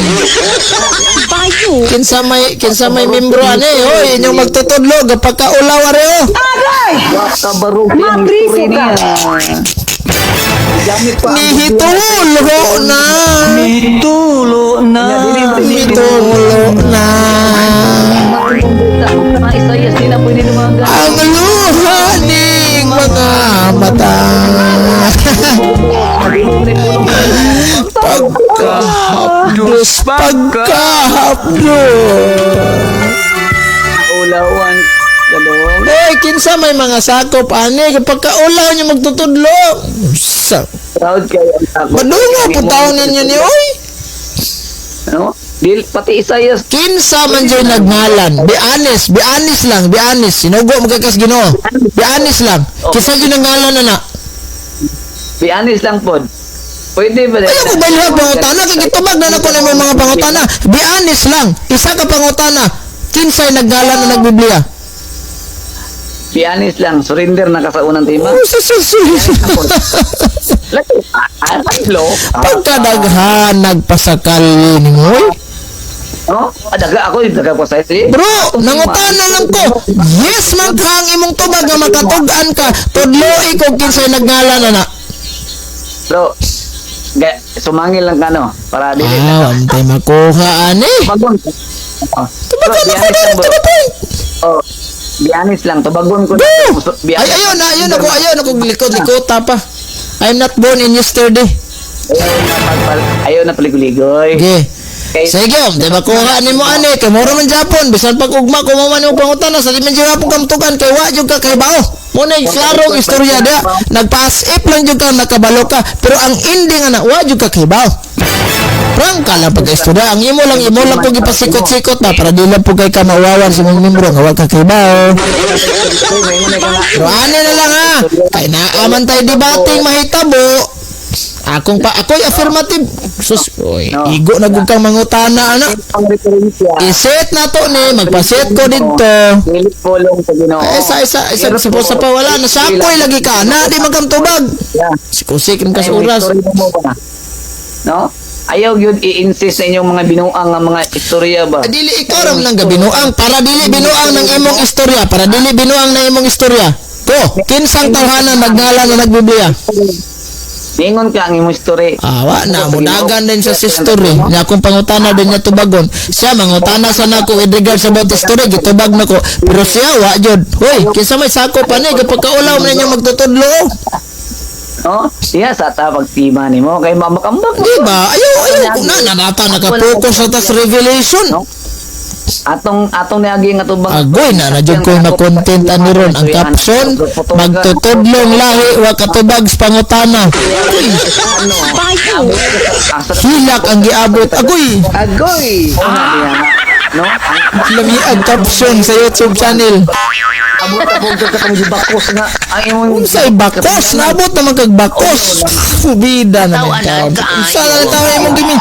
Kinsa may membro ani hoy inyong magtutudlo gapakaulaw areo. Wa ka barog yung history niya. Gamit pa. Nihitulo na. Tulo na! Nihitulo na. Mga Isayas di na pwede dumagan. Ang luhaning mga mata. Pagkahapdos, Ulawan. Galong. Eh, kinsa may mga sakop ani kapag kaulaw niyo magtutudlo. Sa Proud kayo ang ako. madungo po taon ninyo ni oy. Ano? Dil pati Isayas. Kinsa man jay nagnalan. Be honest lang, be honest. Sinugo magkakas Ginoo. Be honest lang. Kinsa jay nagnalan na? Be honest lang pod. Pwede ba? Ayaw ko balihag pangutana kay gitubag na nako na may mga pangutana. Be honest lang. Isa ka pangutana. Kinsay nagnalan na nagbiblia? Be honest lang. Surrender na ka sa unang tema. Oh, Hello. Pagkadaghan nagpasakali ni Ngoy. No? Daga ako, daga ko sa ito. Bro, nangutana lang ko. Yes man ka ang imong tubag nga makatugan ka. Tudloi ko kinsay nagnalan na. Bro, sumangil lang ka no? Para dili. Antay makuha ani. Tubagon. Tubagon ako na, tubagon. Oh, be honest lang. Tubagon ko. Be Ay, honest. ayun ako likod-likod pa. I'm not born in yesterday. Ayaw na paligoy-ligoy. Okay. Okay. Sige, di ba kuha ni mo ani kay moro man Japon bisan pag ugma ko man og pangutana sa di man Japon kamtukan kay wa jud ka kay bao. Mo na klarong istorya dia. Nagpass up lang jud ka nakabalo ka pero ang ending ana wa jud ka kay bao. Prang ka lang pagka-istorya ang imo lang po gipasikot-sikot ba para di lang po kay ka mawawan sa mga membro nga wa ka kay bao. Pero ano na lang ha. Kay naaman tayo debating mahitabo. Ako'y affirmative. Sus, oy, igo na gud kang mangutana ana. Iset na to ni, magpaset ko dito. Pilit polong sa Ginoo. Isa sa pa wala na sakoy lagi ka na di magkamtubag. Sikusikin ka sa oras. No? Ayaw yun i-insist na inyong mga binuang nga mga istorya ba? Dili ikaw ram nang gabinuang para dili binuang ng imong istorya, para dili binuang ng imong istorya. Ko, kinsang tawhanan nagngalan na nagbiblia. Ningon ka ang imong story. Wa na mudagan din sa history. Nya akong pangutana din niya tubagon. Siya mangutana sa nako with regards about history gitubag nako. Pero siya wa jud. Hoy, kinsa may sakop ani kapag kaulaw man niya magtutudlo. No? Siya sa tapag tima nimo kay mamakambak mo. Di ba? Ayaw ko na nanata nakapokus sa tas revelation. No? atong niagi nga tubang Agoy na jud ko na content ani ron ang caption magtutudlong lahi wa katubag sa pangutana. Hilak ang giabot. Agoy. Agoy! no Lami ang caption sa YouTube channel. abot ka kang gibakos nga ang imong Unsay bakos? Naabot naman kag bakos. Bida naman taon. Unsa na tawo imong gimi?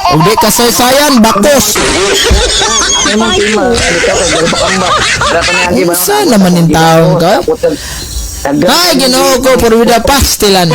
Ug di kasaysayan bakos. imong tima dito kay garbakamba dato niagi ba Unsa naman ning taon ka? Tapos, Ay, Ginoo ko, por vida pastilan.